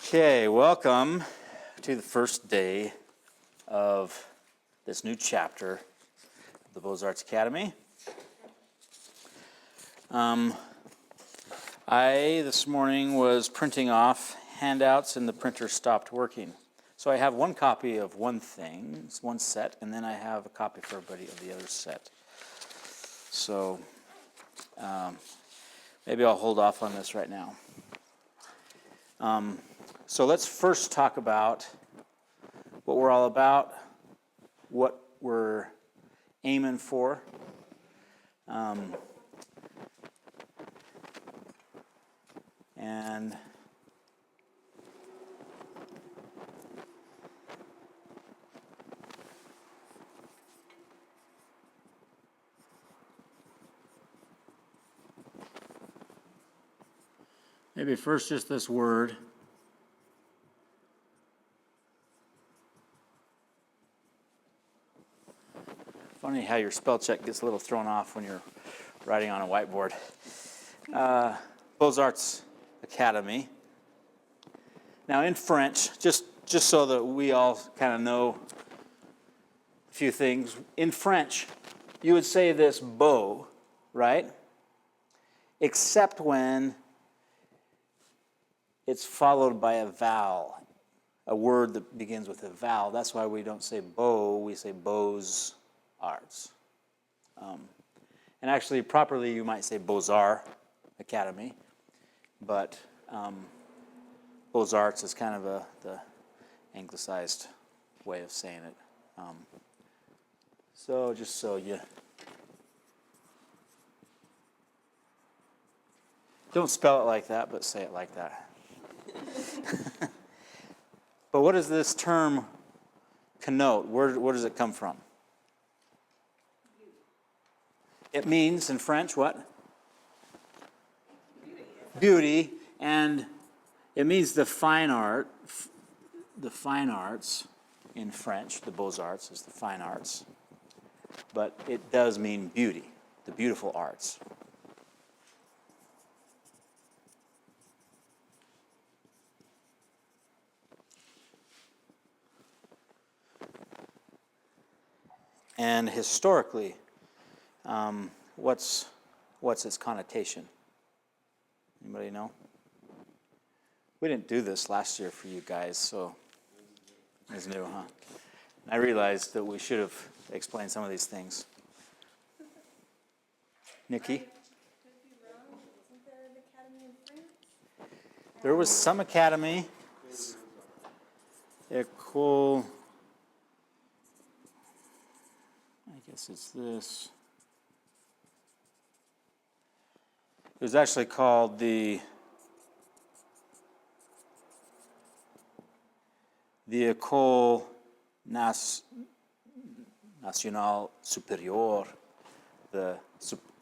Okay, welcome to the first day of this new chapter of the Beaux Art Academy. I, this morning, was printing off handouts and the printer stopped working. So I have one copy of one thing, it's one set, and then I have a copy for everybody of the other set. So maybe I'll hold off on this right now. So let's first talk about what we're all about, what we're aiming for. And maybe first just this word. Funny how your spell check gets a little thrown off when you're writing on a whiteboard. Beaux Arts Academy. Now in French, just so that we all kind of know a few things. In French, you would say this beau, right? Except when it's followed by a vowel, a word that begins with a vowel. That's why we don't say beau, we say Beaux Arts. And actually, properly, you might say Beaux Art Academy, but Beaux Arts is kind of the anglicized way of saying it. So just so you don't spell it like that, but say it like that. But what does this term connote? Where does it come from? It means in French what? Beauty, and it means the fine art. The fine arts in French, the Beaux-Arts is the fine arts, but it does mean beauty, the beautiful arts. And historically, what's its connotation? Anybody know? We didn't do this last year for you guys, so it's new, huh? I realized that we should have explained some of these things. Nikki? There was some academy. École. I guess it's this. It was actually called the École Nationale Supérieure, the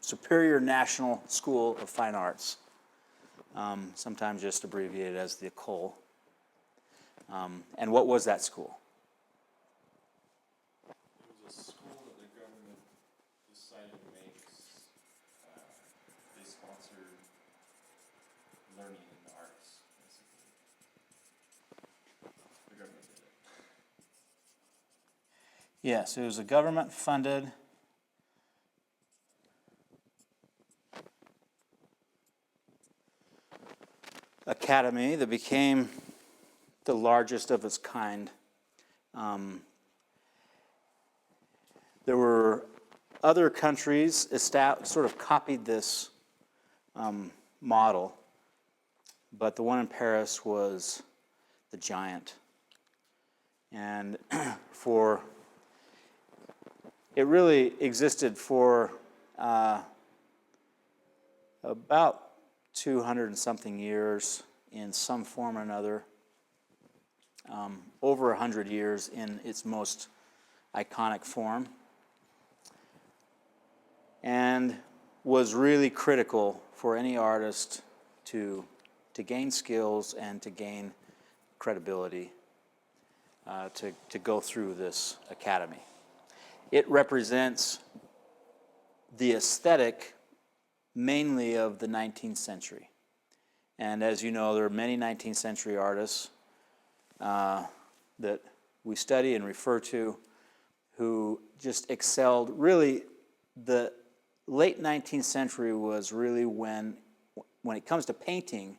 Superior National School of Fine Arts, sometimes just abbreviated as the École. And what was that school? Learning in the arts, basically. The government did it. Yes, it was a government-funded academy that became the largest of its kind. There were other countries sort of copied this model. But the one in Paris was the giant. And it really existed for about 200 and something years in some form or another, over 100 years in its most iconic form, and was really critical for any artist to gain skills and to gain credibility, to go through this academy. It represents the aesthetic mainly of the 19th century. And as you know, there are many 19th century artists that we study and refer to who just excelled. Really, the late 19th century was really when it comes to painting,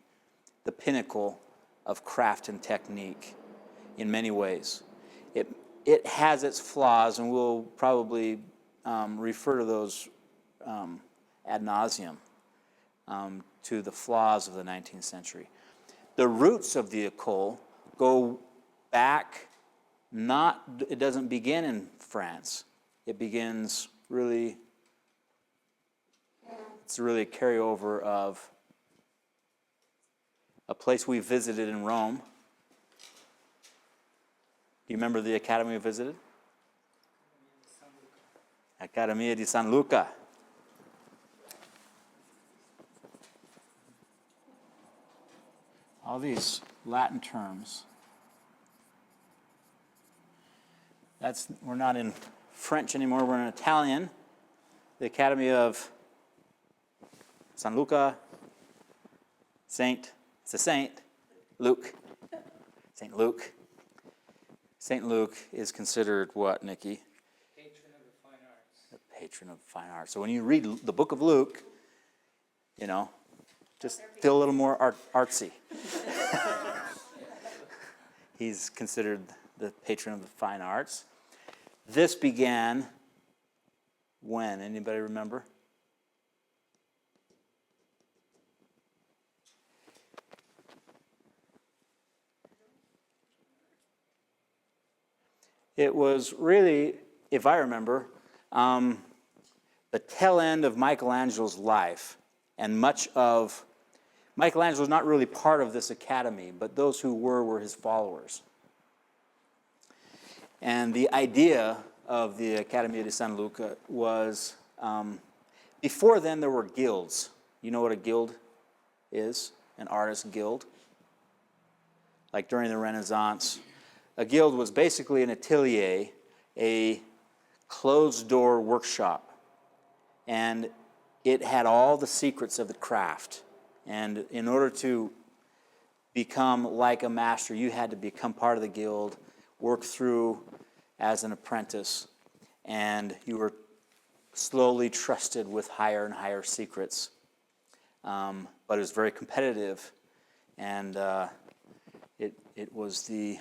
the pinnacle of craft and technique in many ways. It has its flaws, and we'll probably refer to those ad nauseum to the flaws of the 19th century. The roots of the occult go back, it doesn't begin in France. It begins really, it's really a carryover of a place we visited in Rome. Do you remember the academy we visited? Accademia di San Luca. All these Latin terms. We're not in French anymore, we're in Italian. The Academy of San Luca, Saint Luke. Saint Luke. Saint Luke is considered what, Nikki? Patron of the fine arts. The patron of fine arts. So when you read the book of Luke, just feel a little more artsy. He's considered the patron of the fine arts. This began when? Anybody remember? It was really, if I remember, the tail end of Michelangelo's life, and much of Michelangelo's not really part of this academy, but those who were his followers. And the idea of the Accademia di San Luca was, before then there were guilds. You know what a guild is? An artist guild? Like during the Renaissance, a guild was basically an atelier, a closed-door workshop. And it had all the secrets of the craft. And in order to become like a master, you had to become part of the guild, work through as an apprentice, and you were slowly trusted with higher and higher secrets. But it was very competitive, and it was the,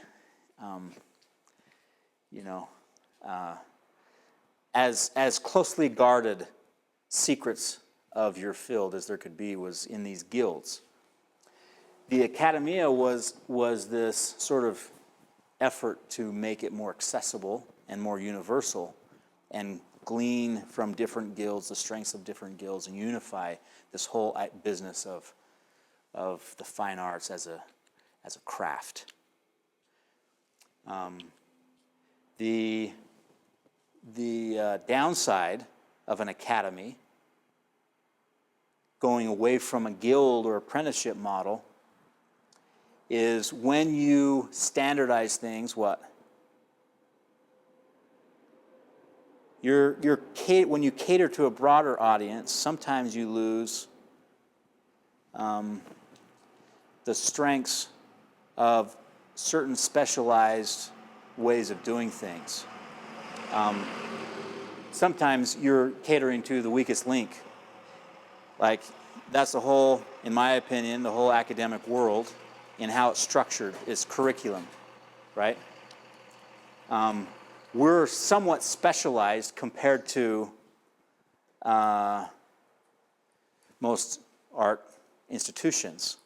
as closely guarded secrets of your field as there could be was in these guilds. The Academia was this sort of effort to make it more accessible and more universal and glean from different guilds the strengths of different guilds and unify this whole business of the fine arts as a craft. The downside of an academy, going away from a guild or apprenticeship model, is when you standardize things, what? When you cater to a broader audience, sometimes you lose the strengths of certain specialized ways of doing things. Sometimes you're catering to the weakest link. Like, that's the whole, in my opinion, the whole academic world in how it's structured is curriculum, right? We're somewhat specialized compared to most art institutions.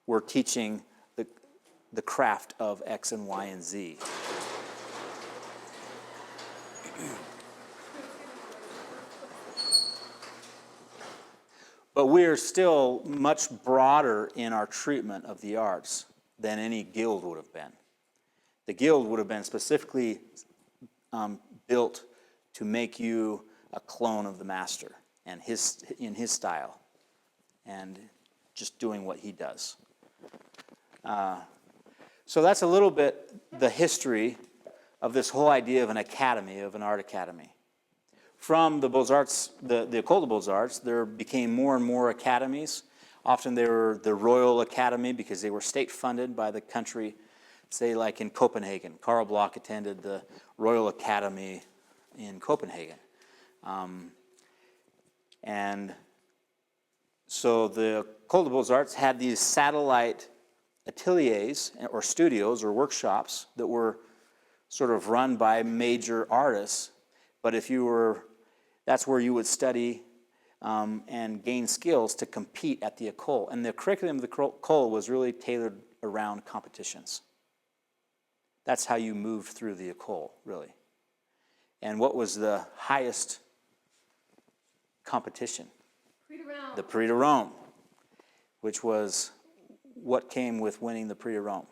We're teaching the craft of X and Y and Z. But we are still much broader in our treatment of the arts than any guild would have been. The guild would have been specifically built to make you a clone of the master and in his style and just doing what he does. So that's a little bit the history of this whole idea of an academy, of an art academy. From the Beaux-Arts, the École des Beaux-Arts, there became more and more academies. Often they were the Royal Academy because they were state-funded by the country say like in Copenhagen. Karl Bloch attended the Royal Academy in Copenhagen. And so the École des Beaux-Arts had these satellite ateliers or studios or workshops that were sort of run by major artists. But that's where you would study and gain skills to compete at the École. And the curriculum of the École was really tailored around competitions. That's how you moved through the École, really. And what was the highest competition? Prix de Rome. The Prix de Rome, which was what came with winning the Prix de Rome.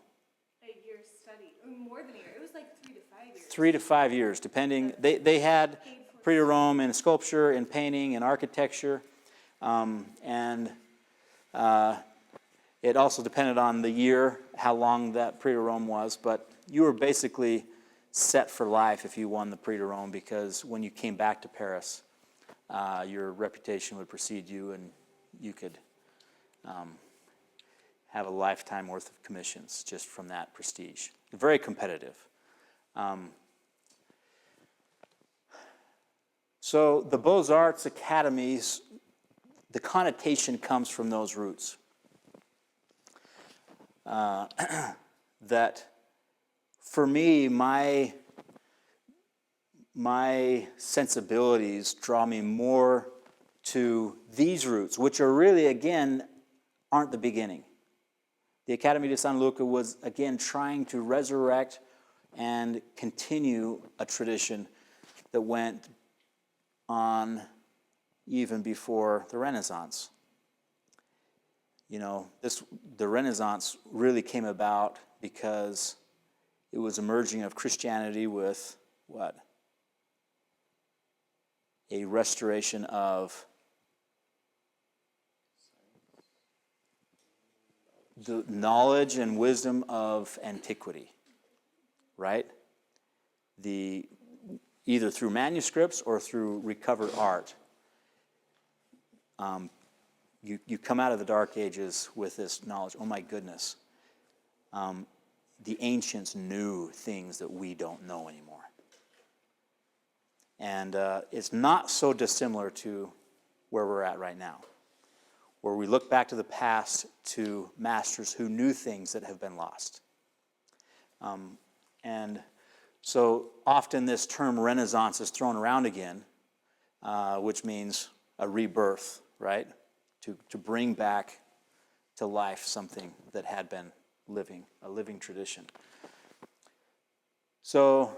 A year's study, or more than a year. It was like 3 to 5 years. 3 to 5 years, depending. They had Prix de Rome in sculpture, in painting, in architecture, and it also depended on the year, how long that Prix de Rome was, but you were basically set for life if you won the Prix de Rome, because when you came back to Paris, your reputation would precede you, and you could have a lifetime worth of commissions just from that prestige. Very competitive. So the Beaux Arts Academies, the connotation comes from those roots. That for me, my sensibilities draw me more to these roots, which are really, again, aren't the beginning. The Académie de San Luca was, again, trying to resurrect and continue a tradition that went on even before the Renaissance. You know, the Renaissance really came about because it was a merging of Christianity with what? A restoration of the knowledge and wisdom of antiquity, right? Either through manuscripts or through recovered art. You come out of the Dark Ages with this knowledge. Oh my goodness. The ancients knew things that we don't know anymore. And it's not so dissimilar to where we're at right now, where we look back to the past to masters who knew things that have been lost. And so often this term Renaissance is thrown around again, which means a rebirth, right? To bring back to life something that had been a living tradition. So,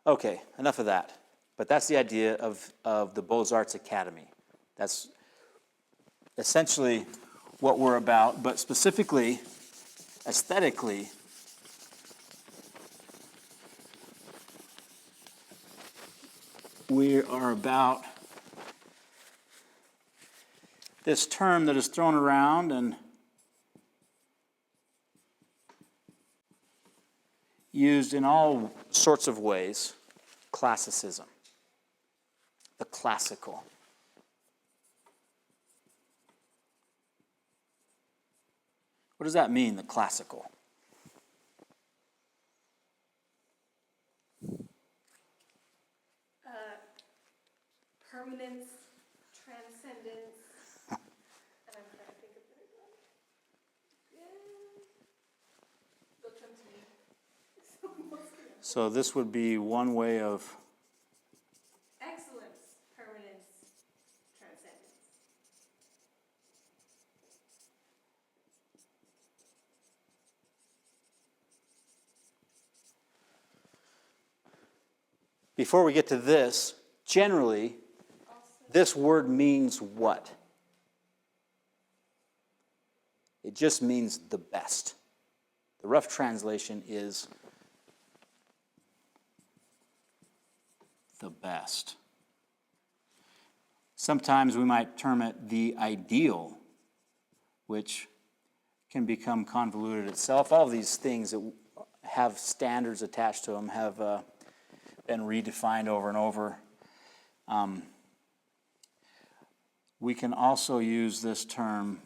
okay, enough of that. But that's the idea of the Beaux Arts Academy. That's essentially what we're about, but specifically, aesthetically, we are about this term that is thrown around and used in all sorts of ways, classicism, the classical. What does that mean, the classical? Permanence, transcendence, and I'm trying to think of the third one. Yeah. They'll come to me. So this would be one way of... Excellence, permanence, transcendence. Before we get to this, generally, this word means what? It just means the best. The rough translation is the best. Sometimes we might term it the ideal, which can become convoluted itself. All of these things that have standards attached to them have been redefined over and over. We can also use this term,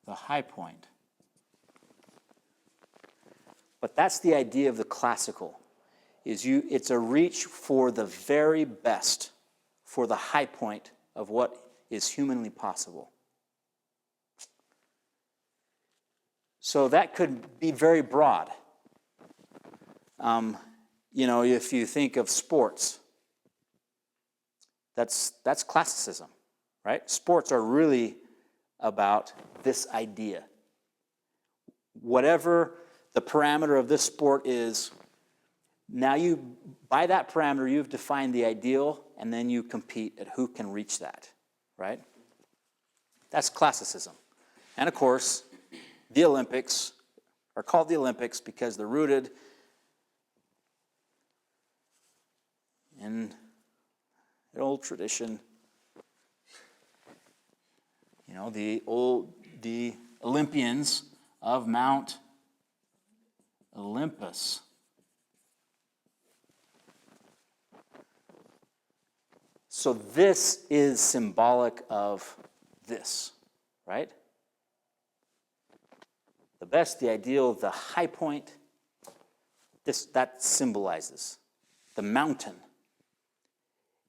the high point. But that's the idea of the classical, it's a reach for the very best, for the high point of what is humanly possible. So that could be very broad. If you think of sports, that's classicism, right? Sports are really about this idea. Whatever the parameter of this sport is, now by that parameter, you've defined the ideal, and then you compete at who can reach that, right? That's classicism. And of course, the Olympics are called the Olympics because they're rooted in an old tradition. The Olympians of Mount Olympus. So this is symbolic of this, right? The best, the ideal, the high point, that symbolizes the mountain.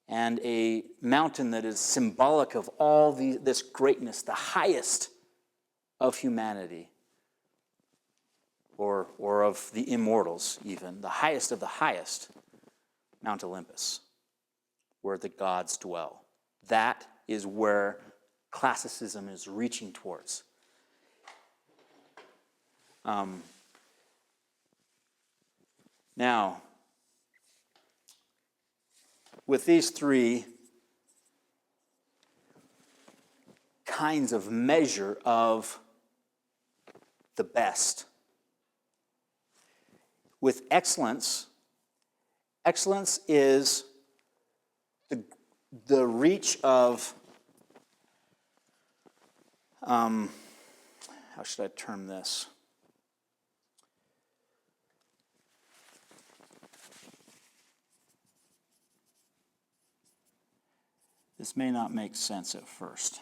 And a mountain that is symbolic of all this greatness, the highest of humanity, or of the immortals even, the highest of the highest, Mount Olympus, where the gods dwell. That is where classicism is reaching towards. Now, with these three kinds of measure of the best, with excellence is the reach of, how should I term this? This may not make sense at first.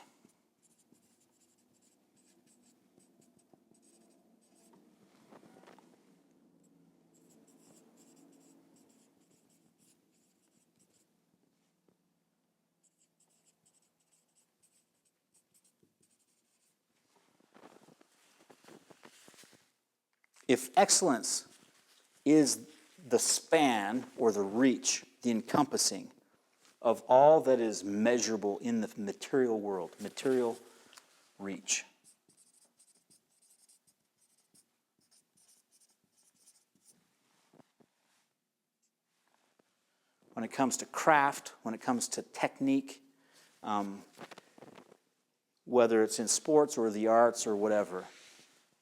If excellence is the span or the reach, the encompassing of all that is measurable in the material world, material reach. When it comes to craft, when it comes to technique, whether it's in sports or the arts or whatever,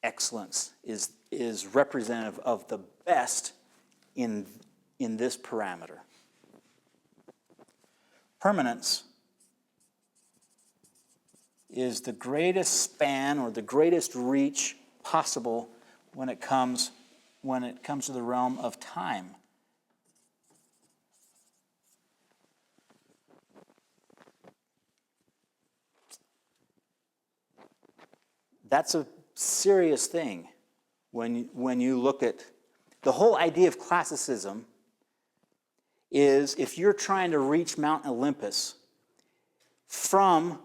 excellence is representative of the best in this parameter. Permanence is the greatest span or the greatest reach possible when it comes to the realm of time. That's a serious thing when you look at the whole idea of classicism. Is if you're trying to reach Mount Olympus from,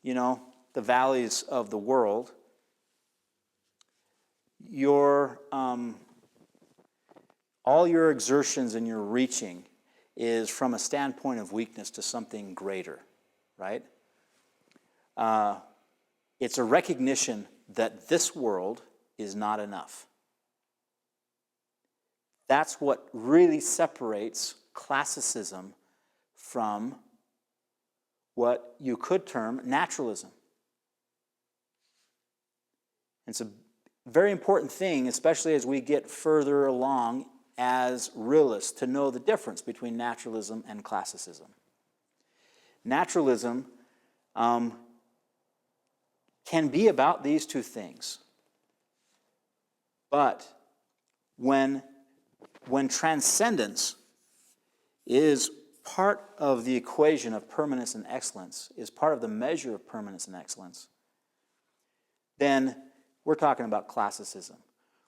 the valleys of the world, all your exertions and your reaching is from a standpoint of weakness to something greater, right? It's a recognition that this world is not enough. That's what really separates classicism from what you could term naturalism. It's a very important thing, especially as we get further along as realists, to know the difference between naturalism and classicism. Naturalism can be about these two things. But when transcendence is part of the equation of permanence and excellence, is part of the measure of permanence and excellence, then We're talking about classicism,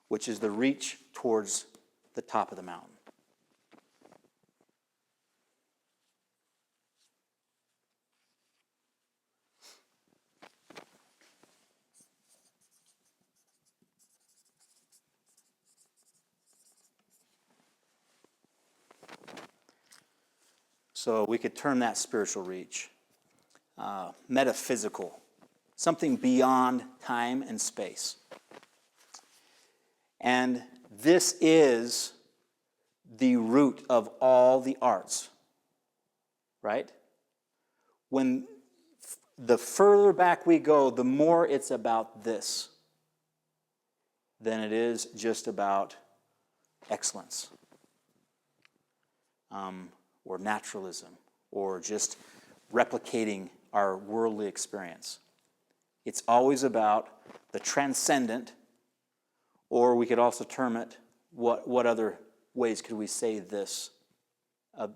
which is the reach towards the top of the mountain. So we could term that spiritual reach, metaphysical, something beyond time and space. And this is the root of all the arts, right? When the further back we go, the more it's about this than it is just about excellence. Or naturalism, or just replicating our worldly experience. It's always about the transcendent, or we could also term it, what other ways could we say this,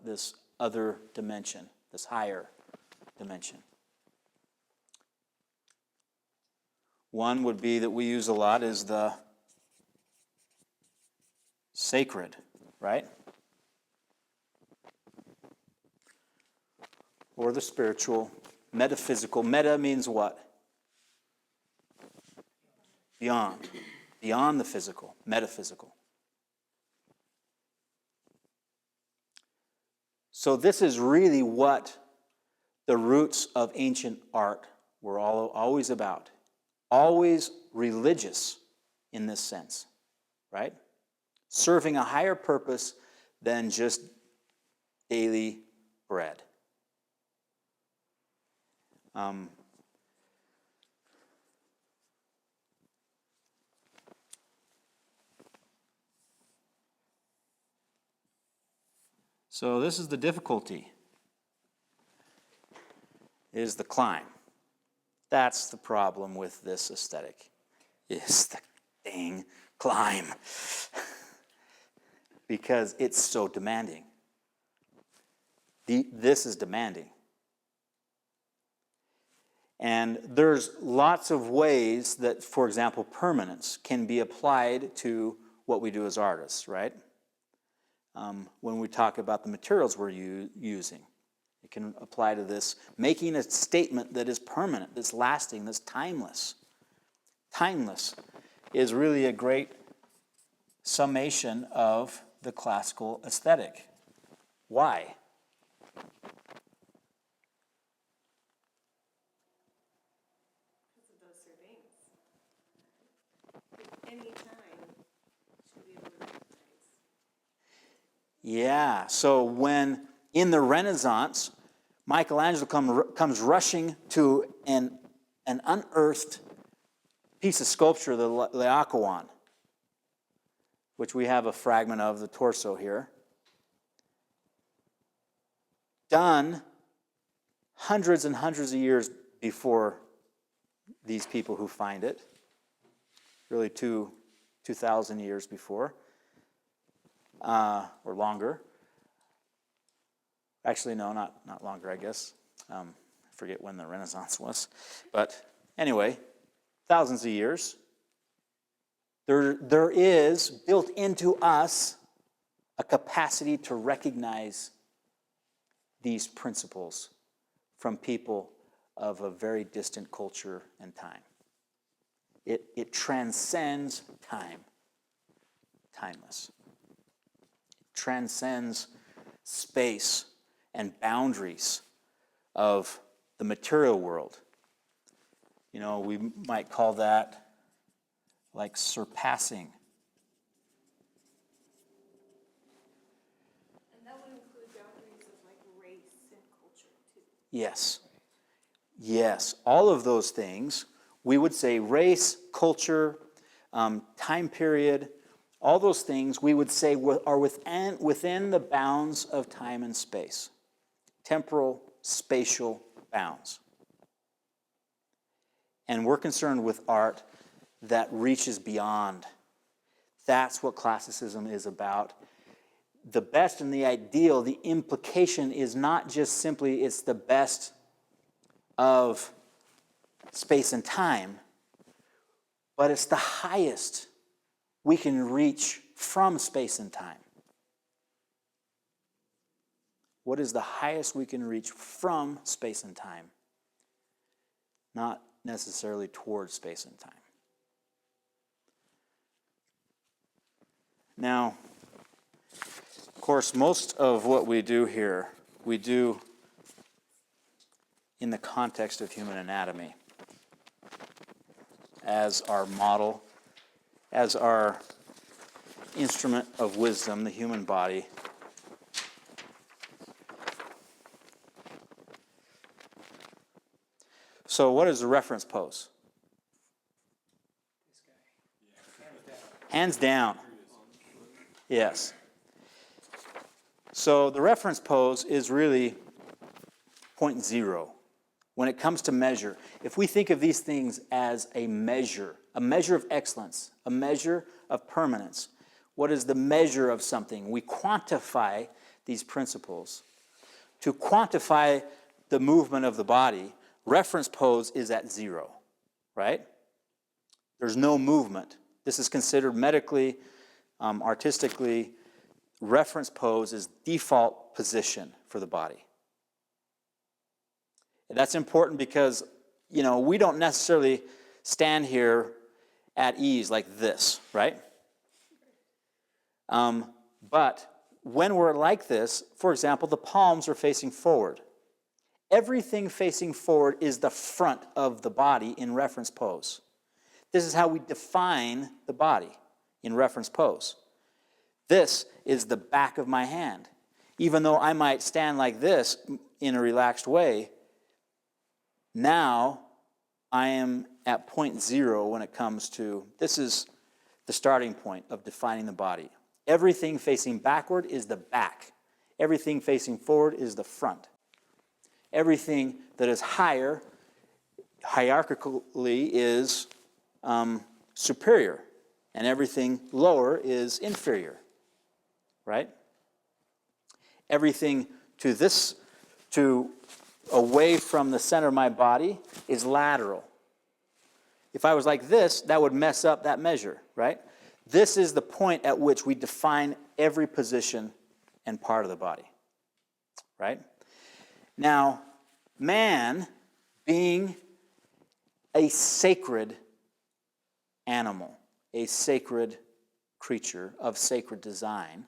this other dimension, this higher dimension? One would be that we use a lot is the sacred, right? Or the spiritual, metaphysical. Meta means what? Beyond. Beyond the physical, metaphysical. So this is really what the roots of ancient art were always about. Always religious in this sense, right? Serving a higher purpose than just daily bread. So this is the difficulty, is the climb. That's the problem with this aesthetic, is the dang climb. Because it's so demanding. This is demanding. And there's lots of ways that, for example, permanence can be applied to what we do as artists, right? When we talk about the materials we're using, it can apply to this, making a statement that is permanent, that's lasting, that's timeless. Timeless is really a great summation of the classical aesthetic. Why? Yeah, so when in the Renaissance, Michelangelo comes rushing to an unearthed piece of sculpture, the Laocoon, which we have a fragment of, the torso here, done hundreds and hundreds of years before these people who find it, really 2,000 years before. Or longer. Actually, no, not longer, I guess. I forget when the Renaissance was. But anyway, thousands of years. There is built into us a capacity to recognize these principles from people of a very distant culture and time. It transcends time. Timeless. Transcends space and boundaries of the material world. You know, we might call that like surpassing. And that would include boundaries of like race and culture too. Yes. Yes. All of those things, we would say race, culture, time period, all those things we would say are within the bounds of time and space. Temporal, spatial bounds. And we're concerned with art that reaches beyond. That's what classicism is about. The best and the ideal, the implication is not just simply it's the best of space and time, but it's the highest we can reach from space and time. What is the highest we can reach from space and time? Not necessarily towards space and time. Now, of course, most of what we do here, we do in the context of human anatomy as our model, as our instrument of wisdom, the human body. So what is the reference pose? Hands down. Yes. So the reference pose is really point zero. When it comes to measure, if we think of these things as a measure of excellence, a measure of permanence, what is the measure of something? We quantify these principles. To quantify the movement of the body, reference pose is at zero, right? There's no movement. This is considered medically, artistically, reference pose is default position for the body. And that's important because, we don't necessarily stand here at ease like this, right? But when we're like this, for example, the palms are facing forward. Everything facing forward is the front of the body in reference pose. This is how we define the body in reference pose. This is the back of my hand. Even though I might stand like this in a relaxed way, now I am at point zero when it comes to, this is the starting point of defining the body. Everything facing backward is the back. Everything facing forward is the front. Everything that is higher, hierarchically, is superior, and everything lower is inferior, right? Everything to away from the center of my body is lateral. If I was like this, that would mess up that measure, right? This is the point at which we define every position and part of the body, right? Now, man, being a sacred animal, a sacred creature of sacred design,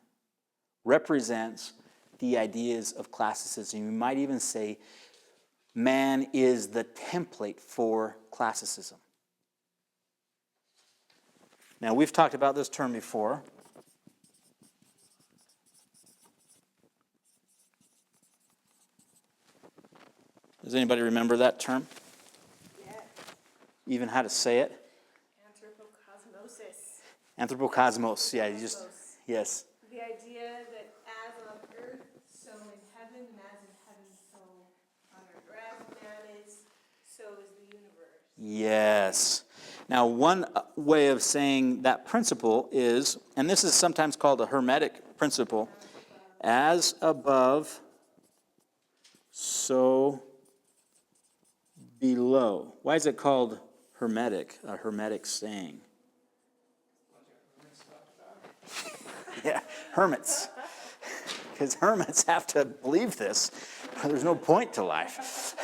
represents the ideas of classicism. You might even say man is the template for classicism. Now, we've talked about this term before. Does anybody remember that term? Yes. Even how to say it? Anthropocosmosis. Anthropocosmos, yeah, you just, yes. The idea that as on earth, so in heaven, and as in heaven, so on earth. Or as man is, so is the universe. Yes. Now, one way of saying that principle is, and this is sometimes called a Hermetic principle, as above, so below. Why is it called Hermetic, a Hermetic saying? Yeah, hermits. Because hermits have to believe this. There's no point to life.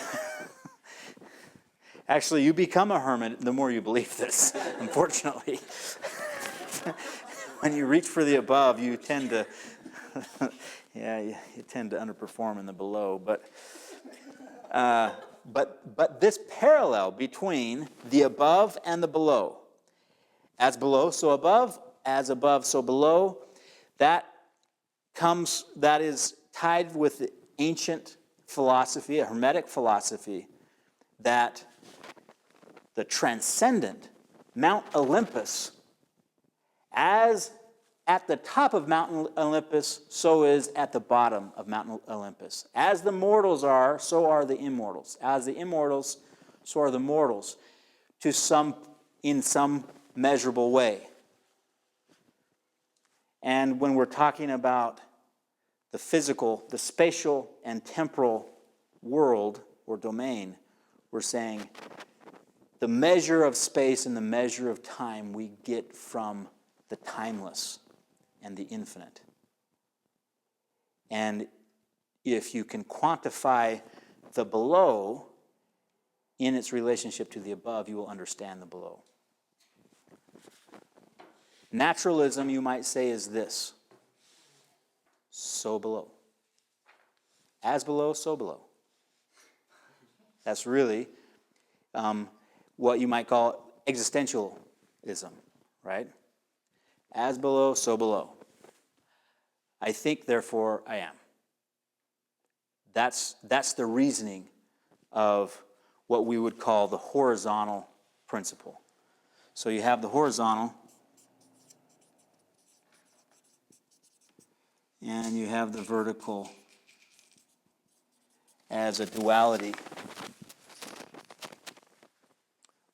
Actually, you become a hermit the more you believe this, unfortunately. When you reach for the above, you tend to, you tend to underperform in the below. But this parallel between the above and the below, as below, so above, as above, so below, that is tied with the ancient philosophy, a Hermetic philosophy, that the transcendent, Mount Olympus, as at the top of Mount Olympus, so is at the bottom of Mount Olympus. As the mortals are, so are the immortals. As the immortals, so are the mortals, in some measurable way. And when we're talking about the physical, the spatial and temporal world or domain, we're saying the measure of space and the measure of time we get from the timeless and the infinite. And if you can quantify the below in its relationship to the above, you will understand the below. Naturalism, you might say, is this. So below. As below, so below. That's really what you might call existentialism, right? As below, so below. I think, therefore, I am. That's the reasoning of what we would call the horizontal principle. So you have the horizontal, and you have the vertical as a duality.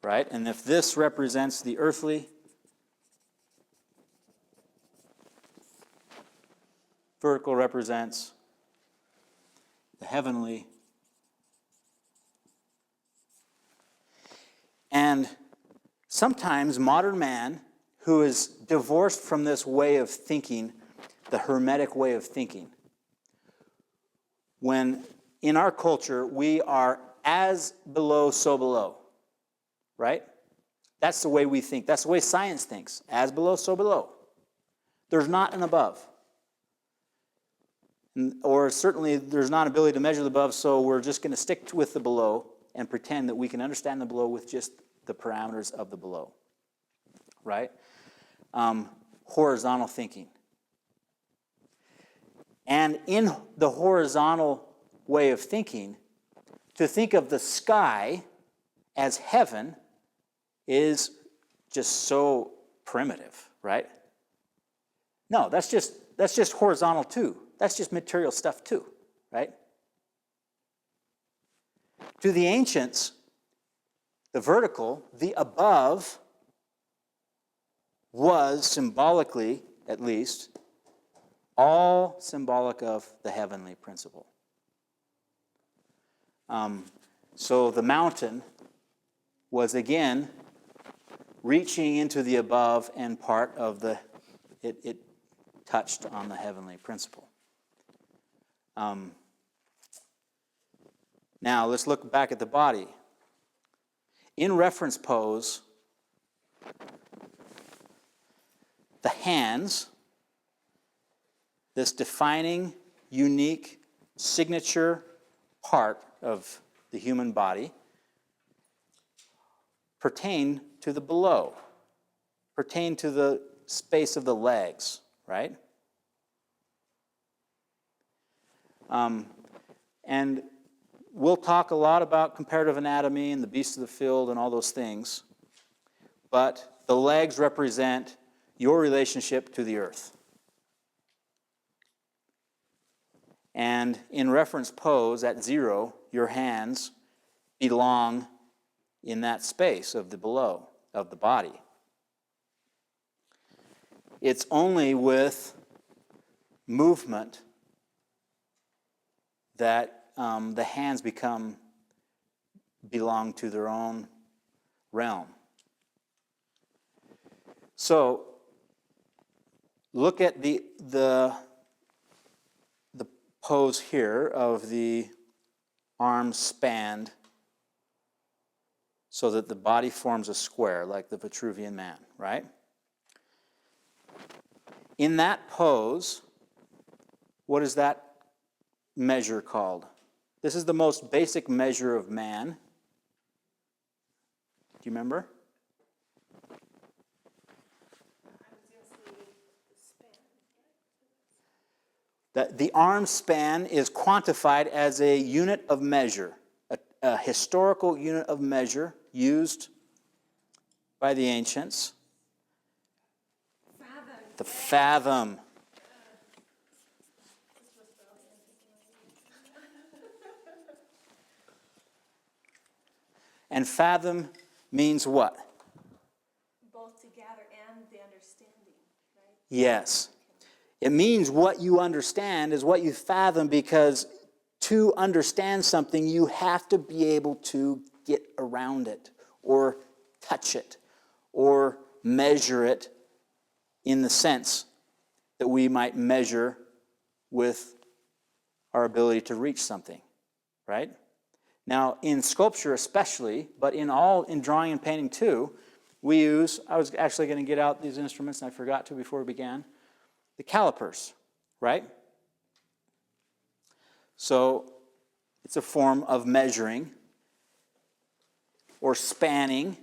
Right? And if this represents the earthly, vertical represents the heavenly, and sometimes modern man, who is divorced from this way of thinking, the Hermetic way of thinking, when in our culture we are as below, so below. Right? That's the way we think. That's the way science thinks. As below, so below. There's not an above. Or certainly there's not an ability to measure the above, so we're just going to stick with the below and pretend that we can understand the below with just the parameters of the below. Right? Horizontal thinking. And in the horizontal way of thinking, to think of the sky as heaven is just so primitive, right? No, that's just horizontal too. That's just material stuff too, right? To the ancients, the vertical, the above, was symbolically, at least, all symbolic of the heavenly principle. So the mountain was again reaching into the above and part of the, it touched on the heavenly principle. Now let's look back at the body. In reference pose, the hands, this defining, unique, signature part of the human body, pertain to the below, pertain to the space of the legs, right? And we'll talk a lot about comparative anatomy and the beasts of the field and all those things, but the legs represent your relationship to the earth. And in reference pose at 0, your hands belong in that space of the below, of the body. It's only with movement that the hands belong to their own realm. So look at the pose here of the arms spanned so that the body forms a square like the Vitruvian man, right? In that pose, what is that measure called? This is the most basic measure of man. Do you remember? The arm span is quantified as a unit of measure, a historical unit of measure used by the ancients. Fathom. The fathom. And fathom means what? Both together and the understanding, right? Yes. It means what you understand is what you fathom, because to understand something, you have to be able to get around it or touch it or measure it in the sense that we might measure with our ability to reach something, right? Now, in sculpture especially, but in drawing and painting too, we use, I was actually going to get out these instruments and I forgot to before we began, the calipers, right? So it's a form of measuring or spanning.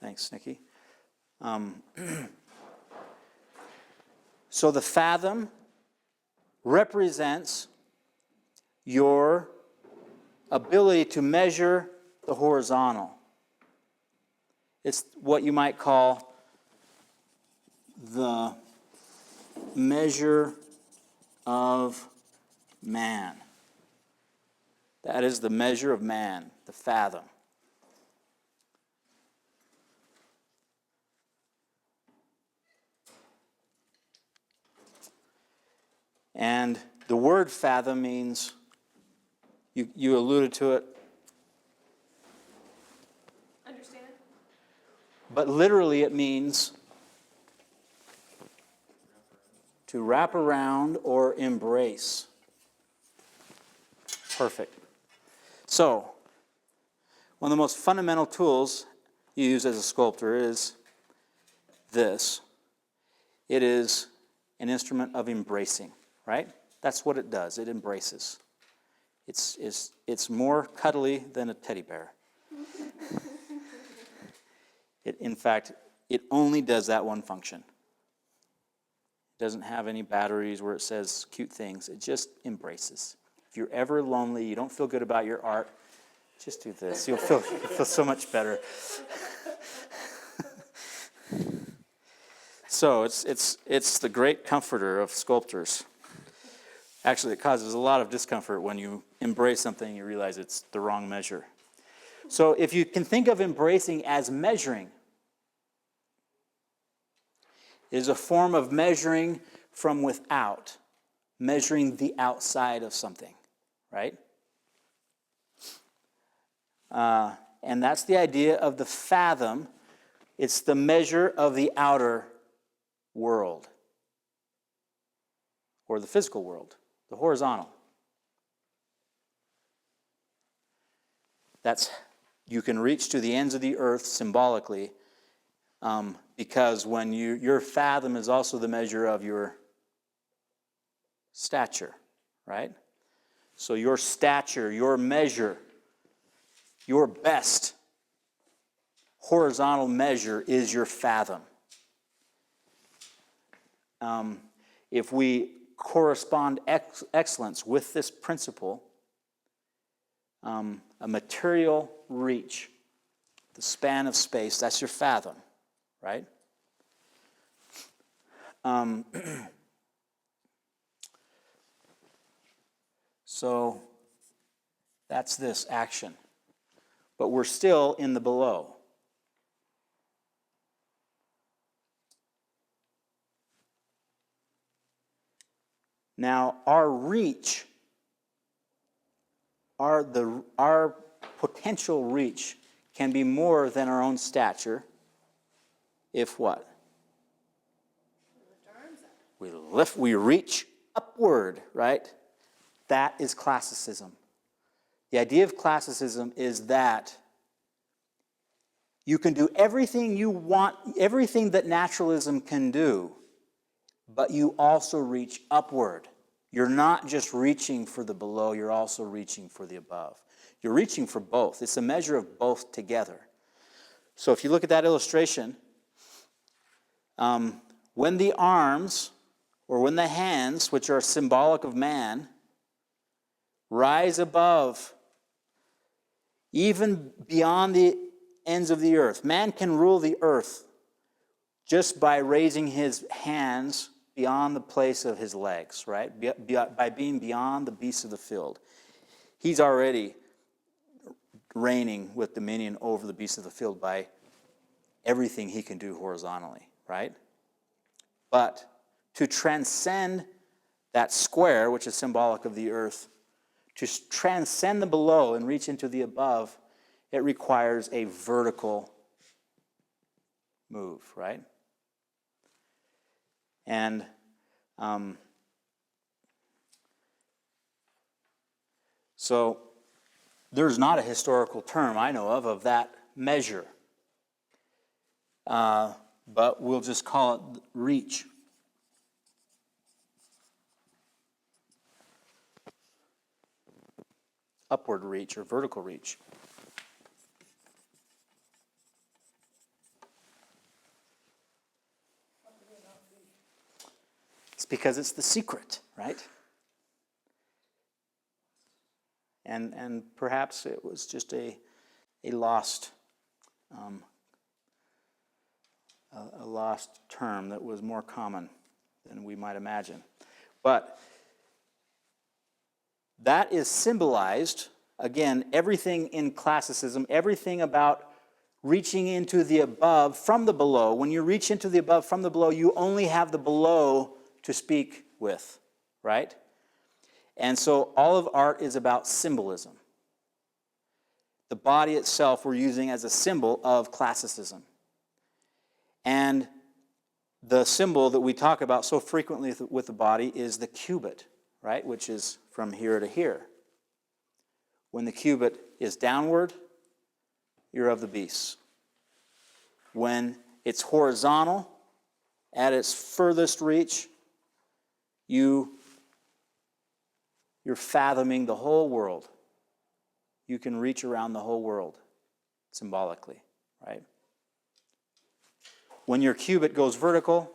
Thanks, Nikki. So the fathom represents your ability to measure the horizontal. It's what you might call the measure of man. That is the measure of man, the fathom. And the word fathom means, you alluded to it. Understand? But literally it means to wrap around or embrace. Perfect. So, one of the most fundamental tools you use as a sculptor is this. It is an instrument of embracing, right? That's what it does. It embraces. It's more cuddly than a teddy bear. In fact, it only does that one function. It doesn't have any batteries where it says cute things. It just embraces. If you're ever lonely, you don't feel good about your art, just do this. You'll feel so much better. So it's the great comforter of sculptors. Actually, it causes a lot of discomfort when you embrace something and you realize it's the wrong measure. So if you can think of embracing as measuring, it is a form of measuring from without, measuring the outside of something, right? And that's the idea of the fathom. It's the measure of the outer world, or the physical world, the horizontal. You can reach to the ends of the earth symbolically, because when your fathom is also the measure of your stature, right? So your stature, your measure, your best horizontal measure is your fathom. If we correspond excellence with this principle, a material reach, the span of space, that's your fathom, right? So that's this action. But we're still in the below. Now, our reach, our potential reach can be more than our own stature if what? We reach upward, right? That is classicism. The idea of classicism is that you can do everything you want, everything that naturalism can do, but you also reach upward. You're not just reaching for the below, you're also reaching for the above. You're reaching for both. It's a measure of both together. So if you look at that illustration, when the arms, or when the hands, which are symbolic of man, rise above, even beyond the ends of the earth. Man can rule the earth just by raising his hands beyond the place of his legs, right? By being beyond the beasts of the field. He's already reigning with dominion over the beasts of the field by everything he can do horizontally, right? But to transcend that square, which is symbolic of the earth, To transcend the below and reach into the above, it requires a vertical move, right? And so there's not a historical term I know of that measure. But we'll just call it reach. Upward reach or vertical reach. It's because it's the secret, right? And perhaps it was just a lost a lost term that was more common than we might imagine. But that is symbolized, again, everything in classicism, everything about reaching into the above from the below. When you reach into the above from the below, you only have the below to speak with, right? And so all of art is about symbolism. The body itself we're using as a symbol of classicism. And the symbol that we talk about so frequently with the body is the cubit, right? Which is from here to here. When the cubit is downward, you're of the beast. When it's horizontal, at its furthest reach, you're fathoming the whole world. You can reach around the whole world, symbolically, right? When your cubit goes vertical,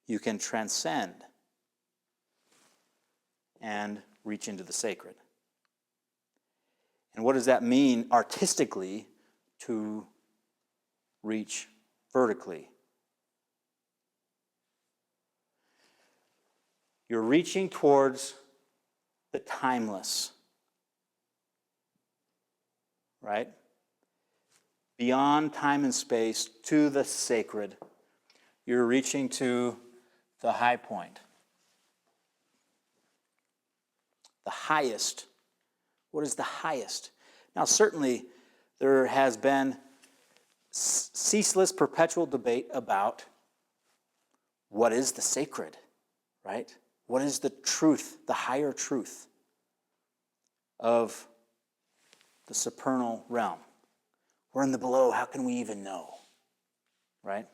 you can transcend and reach into the sacred. And what does that mean artistically to reach vertically? You're reaching towards the timeless, right? Beyond time and space to the sacred. You're reaching to the high point. The highest. What is the highest? Now, certainly, there has been ceaseless, perpetual debate about what is the sacred, right? What is the truth, the higher truth of the supernal realm? We're in the below, how can we even know? Right?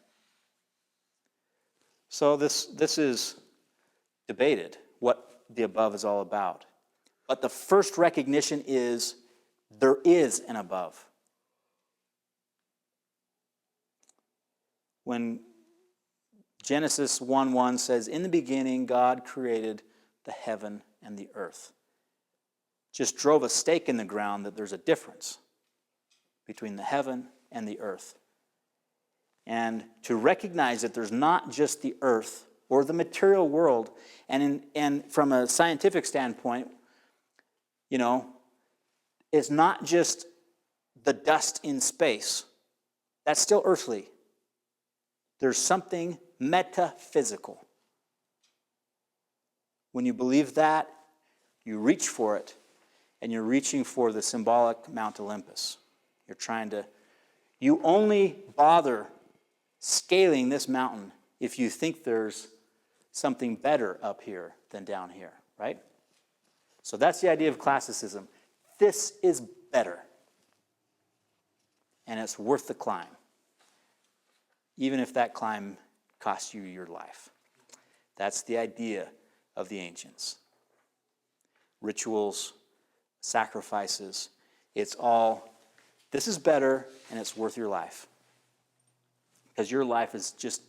So this is debated, what the above is all about. But the first recognition is there is an above. When Genesis 1:1 says, "In the beginning God created the heaven and the earth," just drove a stake in the ground that there's a difference between the heaven and the earth. And to recognize that there's not just the earth or the material world, and from a scientific standpoint, you know, it's not just the dust in space. That's still earthly. There's something metaphysical. When you believe that, you reach for it, and you're reaching for the symbolic Mount Olympus. You only bother scaling this mountain if you think there's something better up here than down here, right? So that's the idea of classicism. This is better. And it's worth the climb. Even if that climb costs you your life. That's the idea of the ancients. Rituals, sacrifices, it's all, this is better and it's worth your life. Because your life is just,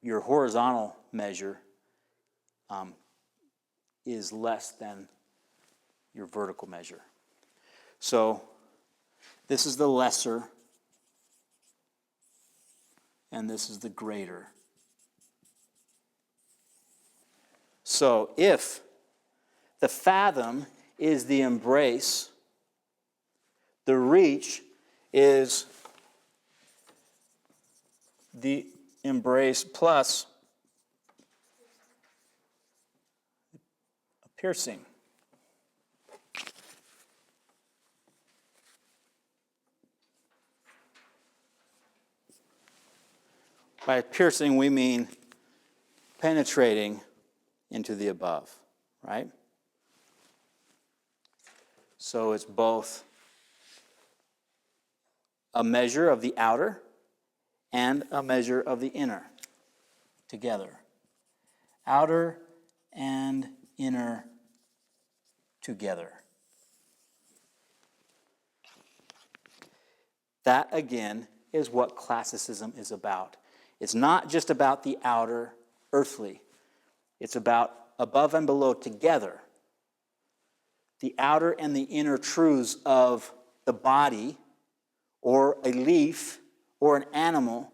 your horizontal measure is less than your vertical measure. So, this is the lesser, and this is the greater. So, if the fathom is the embrace, the reach is the embrace plus a piercing. By piercing, we mean penetrating into the above, right? So it's both a measure of the outer and a measure of the inner together. Outer and inner together. That, again, is what classicism is about. It's not just about the outer earthly. It's about above and below together. The outer and the inner truths of the body, or a leaf, or an animal.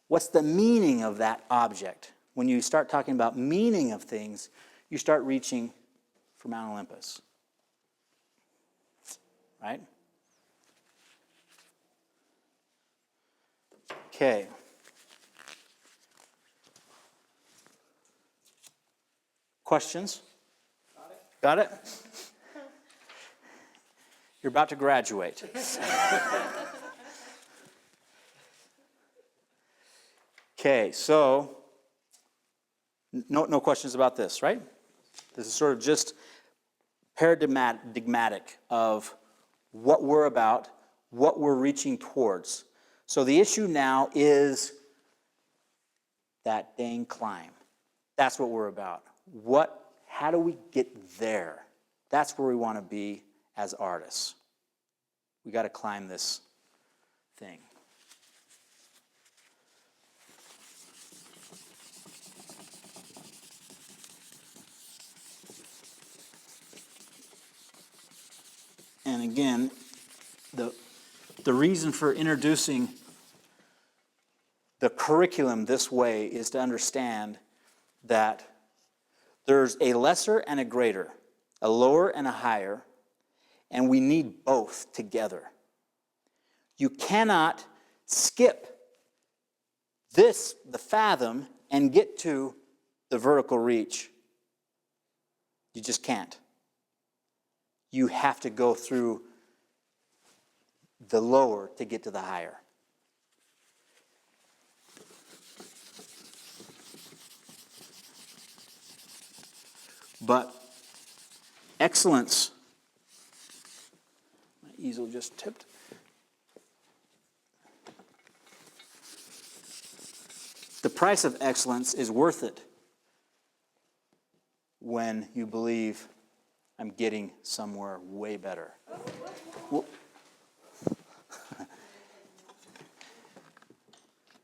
What's the meaning of that object? When you start talking about meaning of things, you start reaching for Mount Olympus. Right? Okay. Questions? Got it? You're about to graduate. Okay, so no questions about this, right? This is sort of just paradigmatic of what we're about, what we're reaching towards. So the issue now is that dang climb. That's what we're about. How do we get there? That's where we want to be as artists. We got to climb this thing. And again, the reason for introducing the curriculum this way is to understand that there's a lesser and a greater, a lower and a higher, and we need both together. You cannot skip the fathom, and get to the vertical reach. You just can't. You have to go through the lower to get to the higher. But excellence, my easel just tipped. The price of excellence is worth it when you believe I'm getting somewhere way better. Well,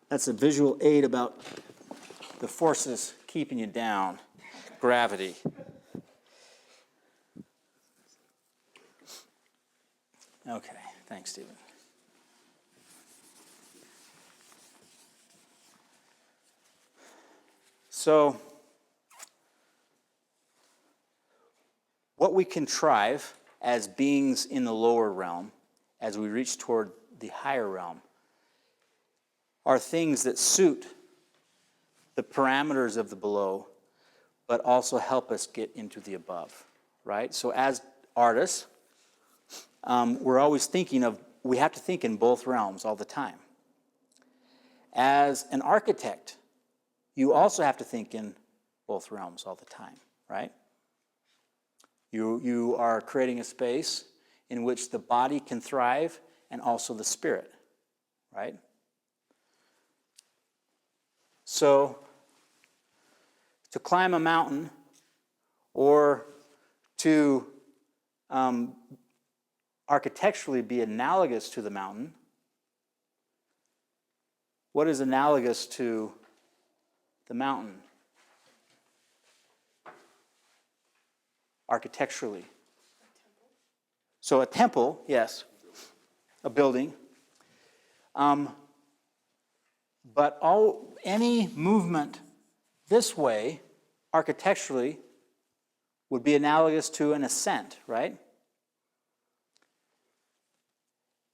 that's a visual aid about the forces keeping you down. Gravity. Okay, thanks, Stephen. So, what we contrive as beings in the lower realm, as we reach toward the higher realm, are things that suit the parameters of the below, but also help us get into the above, right? So as artists, we're always we have to think in both realms all the time. As an architect, you also have to think in both realms all the time, right? You are creating a space in which the body can thrive and also the spirit, right? So, to climb a mountain or to architecturally be analogous to the mountain, what is analogous to the mountain? Architecturally. So a temple, yes, a building. But any movement this way, architecturally, would be analogous to an ascent, right?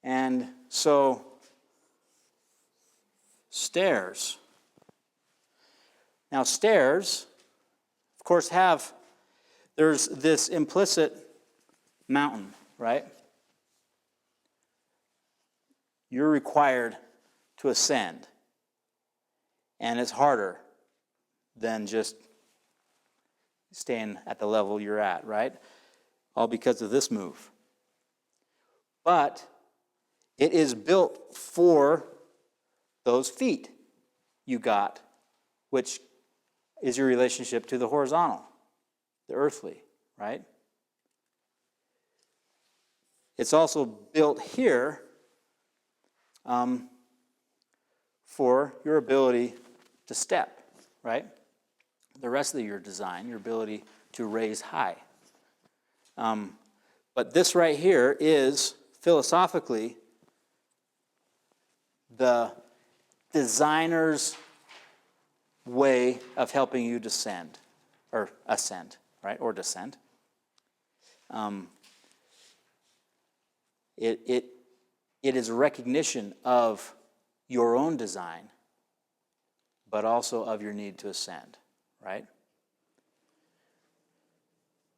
And so, stairs. Now, stairs, of course, there's this implicit mountain, right? You're required to ascend. And it's harder than just staying at the level you're at, right? All because of this move. But it is built for those feet you got, which is your relationship to the horizontal, the earthly, right? It's also built here for your ability to step, right? The rest of your design, your ability to raise high. But this right here is philosophically the designer's way of helping you descend, or ascend, right, or descend. It is a recognition of your own design, but also of your need to ascend, right?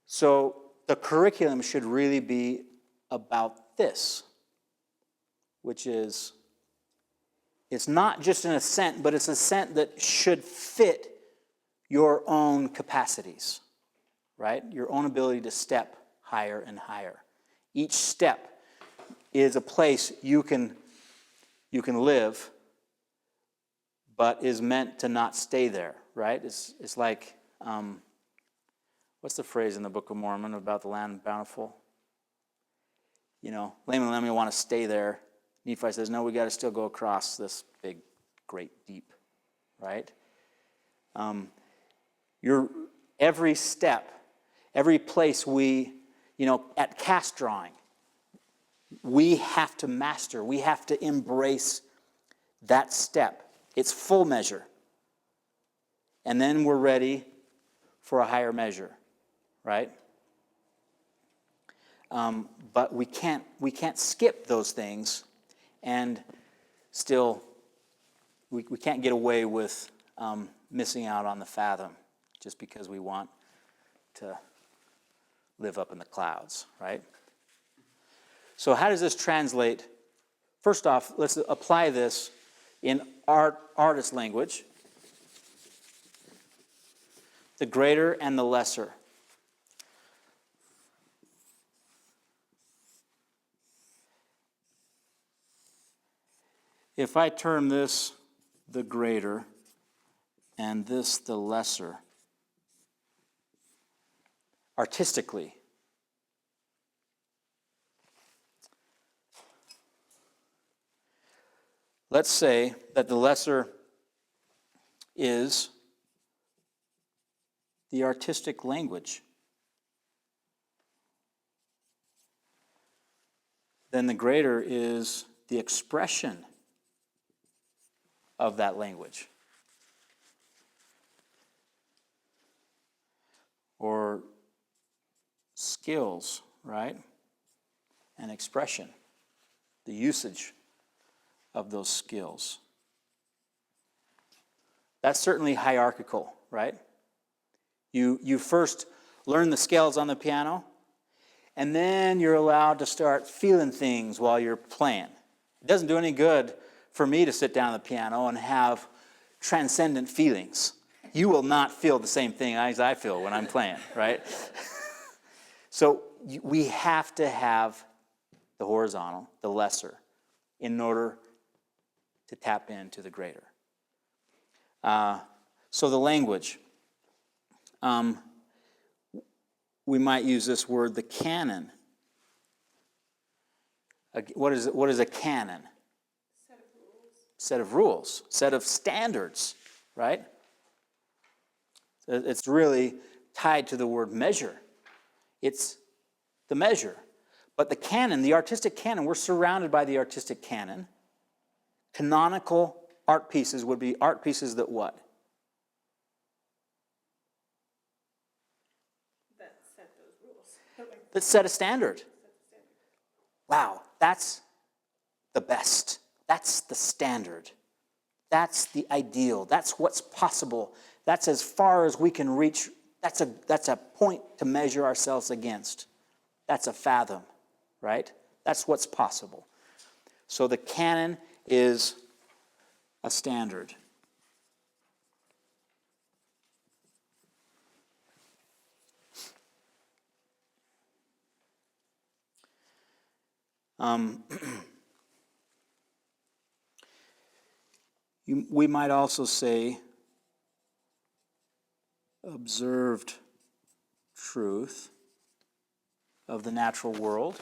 So the curriculum should really be about this, which is, it's not just an ascent, but it's an ascent that should fit your own capacities, right? Your own ability to step higher and higher. Each step is a place you can live, but is meant to not stay there, right? It's like, what's the phrase in the Book of Mormon about the land bountiful? You know, Laman and Lemuel want to stay there. Nephi says, no, we got to still go across this big, great deep, right? Every step, every place we, at cast drawing, we have to master, we have to embrace that step. It's full measure. And then we're ready for a higher measure, right? But we can't skip those things and still, we can't get away with missing out on the fathom just because we want to live up in the clouds, right? So how does this translate? First off, let's apply this in artist language. The greater and the lesser. If I term this the greater and this the lesser, artistically, let's say that the lesser is the artistic language. Then the greater is the expression of that language. Or skills, right? And expression. The usage of those skills. That's certainly hierarchical, right? You first learn the scales on the piano, and then you're allowed to start feeling things while you're playing. It doesn't do any good for me to sit down at the piano and have transcendent feelings. You will not feel the same thing as I feel when I'm playing, right? So we have to have the horizontal, the lesser, in order to tap into the greater. So the language. We might use this word, the canon. What is a canon? Set of rules. Set of standards, right? It's really tied to the word measure. It's the measure. But the canon, the artistic canon, we're surrounded by the artistic canon. Canonical art pieces would be art pieces that what? That set those rules. That set a standard. Wow, that's the best. That's the standard. That's the ideal. That's what's possible. That's as far as we can reach. That's a point to measure ourselves against. That's a fathom, right? That's what's possible. So the canon is a standard. We might also say observed truth of the natural world.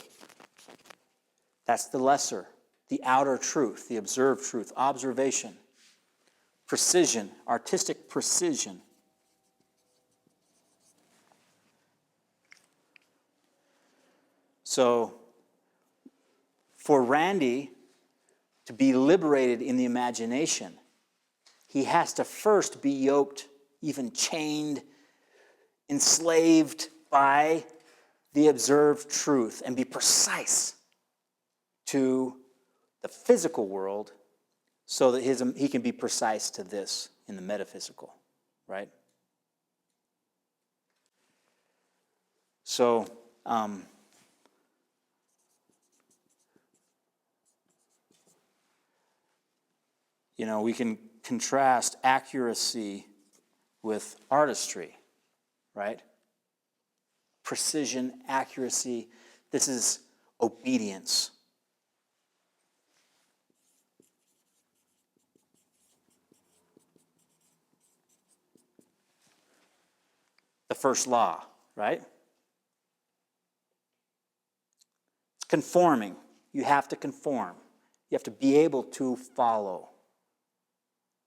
That's the lesser, the outer truth, the observed truth, observation, precision, artistic precision. So, for Randy to be liberated in the imagination, he has to first be yoked, even chained, enslaved by the observed truth and be precise to the physical world so that he can be precise to this in the metaphysical, right? So, we can contrast accuracy with artistry, right? Precision, accuracy. This is obedience. The first law, right? It's conforming. You have to conform. You have to be able to follow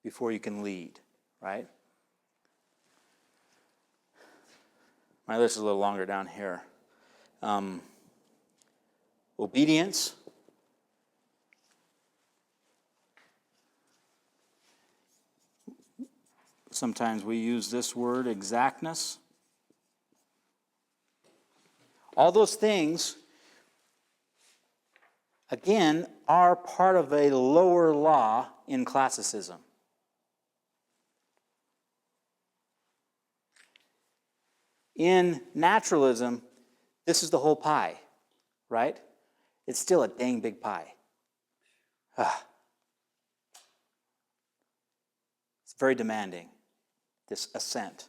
before you can lead, right? My list is a little longer down here. Obedience. Sometimes we use this word, exactness. All those things, again, are part of a lower law in classicism. In naturalism, this is the whole pie, right? It's still a dang big pie. It's very demanding, this ascent.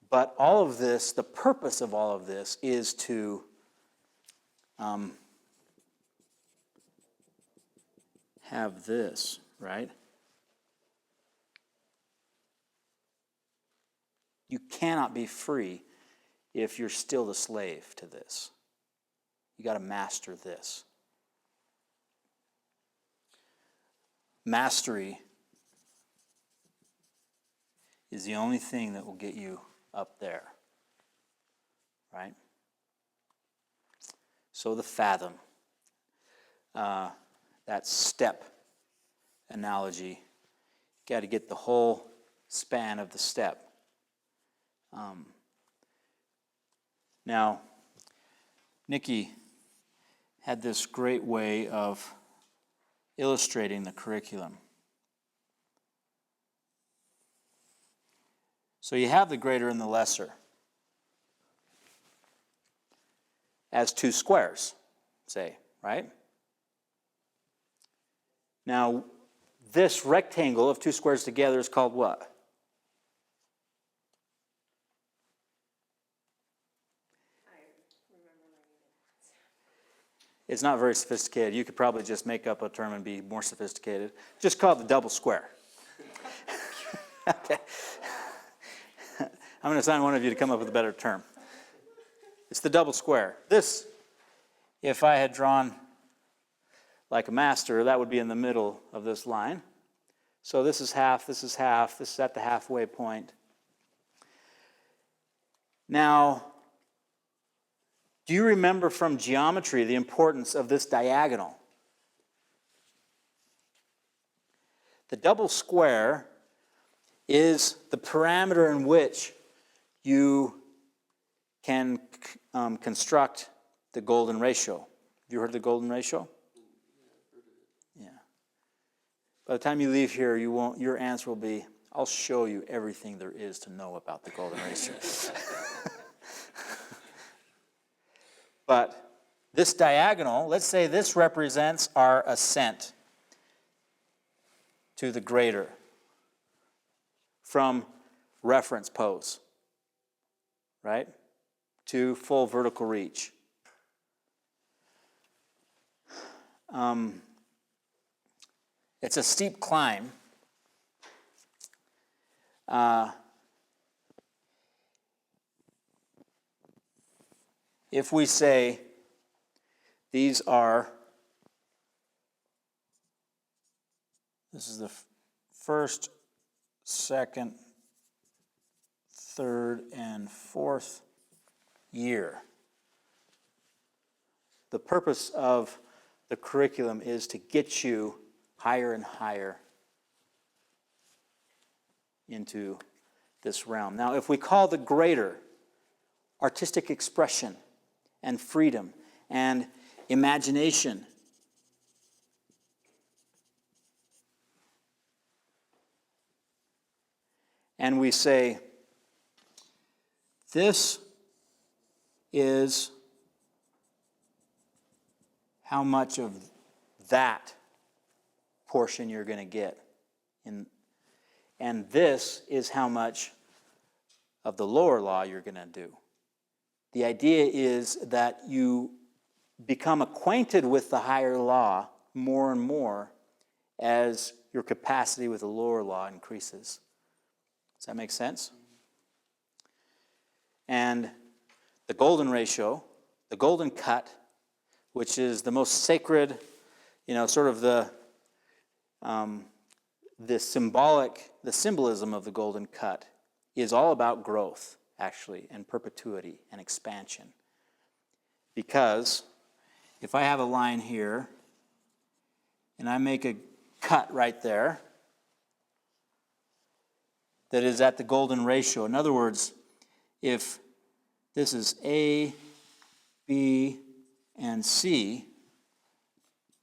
But all of this, the purpose of all of this is to have this, right? You cannot be free if you're still the slave to this. You got to master this. Mastery is the only thing that will get you up there, right? So the fathom, that step analogy, got to get the whole span of the step. Now, Nikki had this great way of illustrating the curriculum. So you have the greater and the lesser as two squares, say, right? Now, this rectangle of two squares together is called what? It's not very sophisticated. You could probably just make up a term and be more sophisticated. Just call it the double square. Okay. I'm going to assign one of you to come up with a better term. It's the double square. This, if I had drawn like a master, that would be in the middle of this line. So this is half, this is half, this is at the halfway point. Now, do you remember from geometry the importance of this diagonal? The double square is the parameter in which you can construct the golden ratio. Have you heard of the golden ratio? Yeah. By the time you leave here, your answer will be, I'll show you everything there is to know about the golden ratio. But this diagonal, let's say this represents our ascent to the greater from reference pose, right? to full vertical reach. It's a steep climb. If we say these are, this is the first, second, third, and fourth year. The purpose of the curriculum is to get you higher and higher into this realm. Now, if we call the greater artistic expression and freedom and imagination, and we say, this is how much of that portion you're going to get. And this is how much of the lower law you're going to do. The idea is that you become acquainted with the higher law more and more as your capacity with the lower law increases. Does that make sense? And the golden ratio, the golden cut, which is the most sacred, sort of the symbolic, the symbolism of the golden cut is all about growth, actually, and perpetuity and expansion. Because if I have a line here and I make a cut right there that is at the golden ratio, in other words, if this is A, B, and C,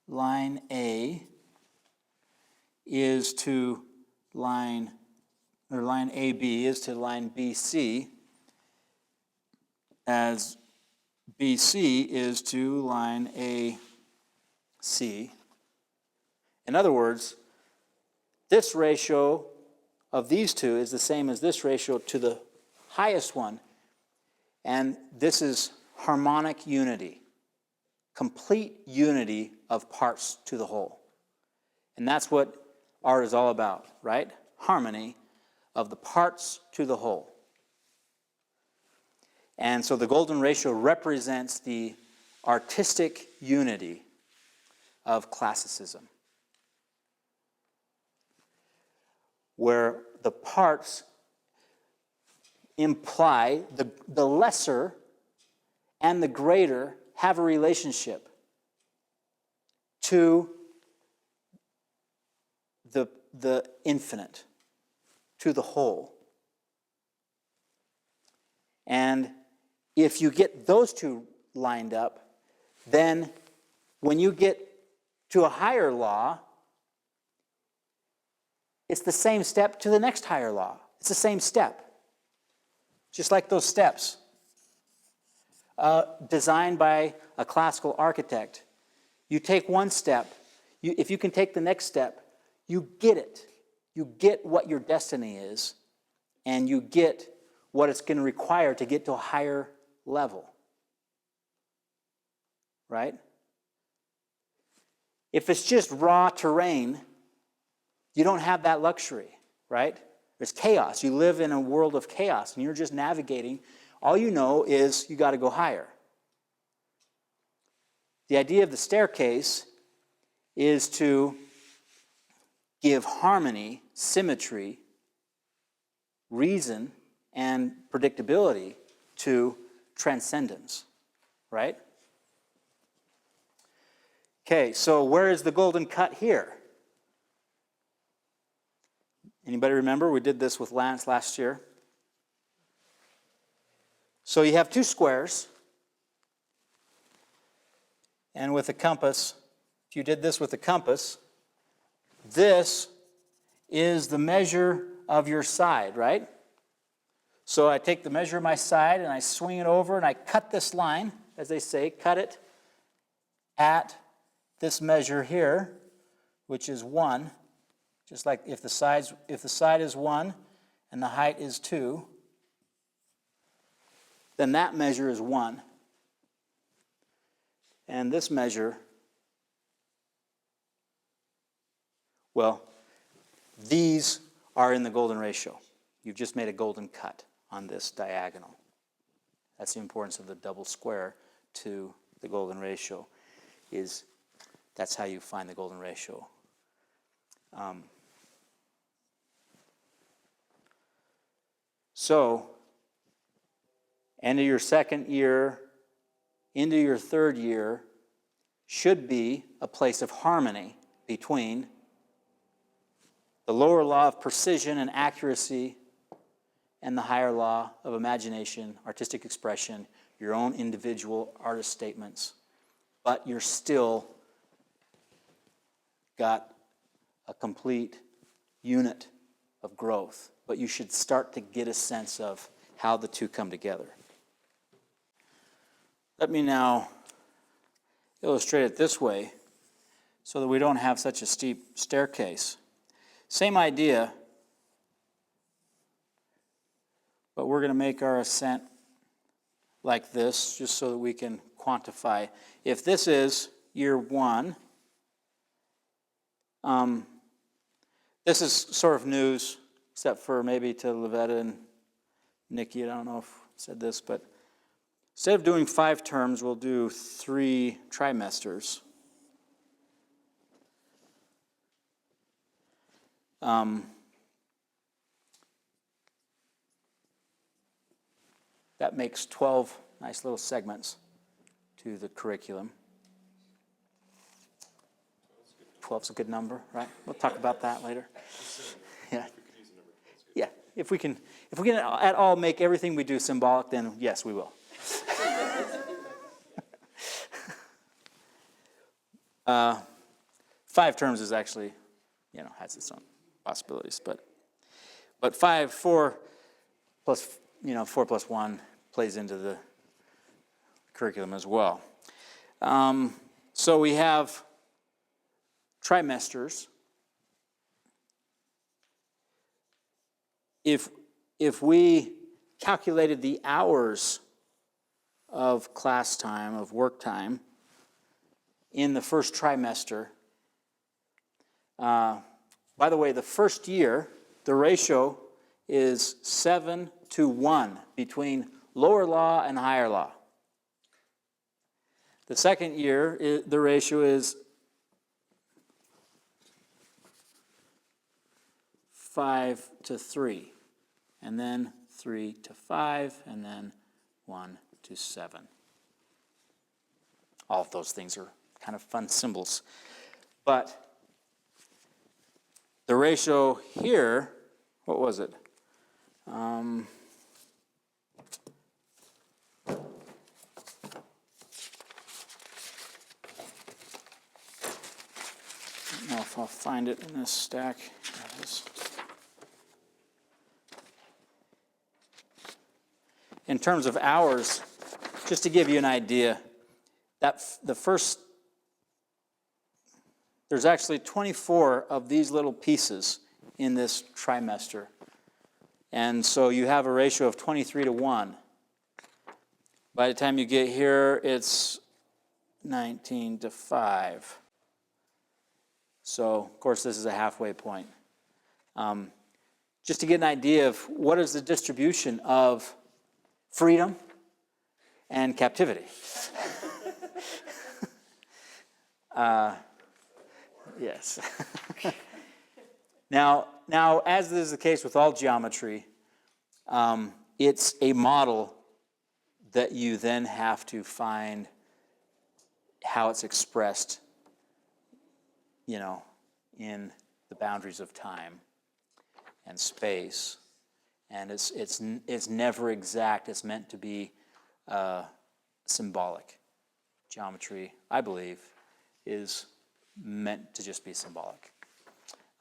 line A is to line AB is to line BC, as BC is to line AC. In other words, this ratio of these two is the same as this ratio to the highest one, and this is harmonic unity, complete unity of parts to the whole. And that's what art is all about, right? Harmony of the parts to the whole. And so the golden ratio represents the artistic unity of classicism, where the parts imply the lesser and the greater have a relationship to the infinite, to the whole. And if you get those two lined up, then when you get to a higher law, it's the same step to the next higher law. It's the same step. Just like those steps designed by a classical architect. You take one step. If you can take the next step, you get it. You get what your destiny is, and you get what it's going to require to get to a higher level. Right? If it's just raw terrain, you don't have that luxury, right? There's chaos. You live in a world of chaos, and you're just navigating. All you know is you got to go higher. The idea of the staircase is to give harmony, symmetry, reason, and predictability to transcendence, right? Okay, so where is the golden cut here? Anybody remember? We did this with Lance last year. So you have two squares, and with a compass, if you did this with a compass, this is the measure of your side, right? So I take the measure of my side and I swing it over and I cut this line, as they say, cut it at this measure here, which is 1. Just like if the side is 1 and the height is 2, then that measure is 1. And this measure, well, these are in the golden ratio. You've just made a golden cut on this diagonal. That's the importance of the double square to the golden ratio, is that's how you find the golden ratio. So, end of your second year, into your third year, should be a place of harmony between the lower law of precision and accuracy and the higher law of imagination, artistic expression, your own individual artist statements. But you're still got a complete unit of growth. But you should start to get a sense of how the two come together. Let me now illustrate it this way so that we don't have such a steep staircase. Same idea, but we're going to make our ascent like this just so that we can quantify. If this is year 1, this is sort of news, except for maybe to Lavetta and Nikki. I don't know if I said this, but instead of doing 5 terms, we'll do 3 trimesters. That makes 12 nice little segments to the curriculum. 12's a good number, right? We'll talk about that later. Yeah. Yeah. If we can at all make everything we do symbolic, then yes, we will. 5 terms is actually, has its own possibilities, but 4 plus 4 plus 1 plays into the curriculum as well. So we have trimesters. If we calculated the hours of class time, of work time, in the first trimester, by the way, the first year, the ratio is 7 to 1 between lower law and higher law. The second year, the ratio is 5 to 3, and then 3 to 5, and then 1 to 7. All of those things are kind of fun symbols. But the ratio here, what was it? I don't know if I'll find it in this stack. There it is. In terms of hours, just to give you an idea, that there's actually 24 of these little pieces in this trimester. And so you have a ratio of 23 to 1. By the time you get here, it's 19 to 5. So, of course, this is a halfway point. Just to get an idea of what is the distribution of freedom and captivity. Yes. Now, as is the case with all geometry, it's a model that you then have to find how it's expressed, in the boundaries of time and space. And it's never exact. It's meant to be symbolic. Geometry, I believe, is meant to just be symbolic.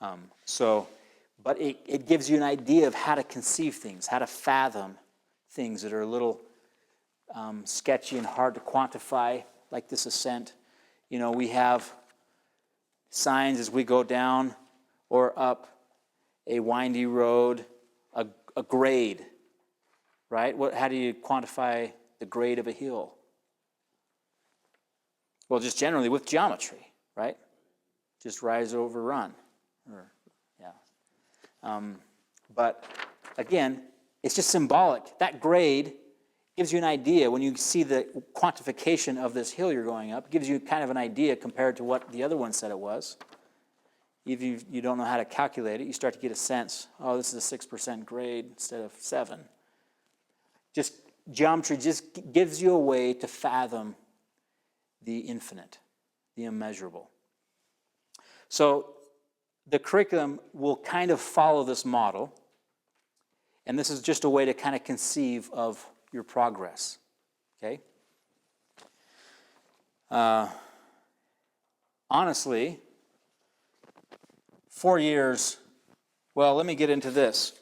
But it gives you an idea of how to conceive things, how to fathom things that are a little sketchy and hard to quantify, like this ascent. We have signs as we go down or up a windy road, a grade, right? How do you quantify the grade of a hill? Well, just generally with geometry, right? Just rise over run. But again, it's just symbolic. That grade gives you an idea. When you see the quantification of this hill you're going up, it gives you kind of an idea compared to what the other one said it was. If you don't know how to calculate it, you start to get a sense, oh, this is a 6% grade instead of 7. Just geometry just gives you a way to fathom the infinite, the immeasurable. So the curriculum will kind of follow this model, and this is just a way to kind of conceive of your progress, okay? Honestly, 4 years, well, let me get into this.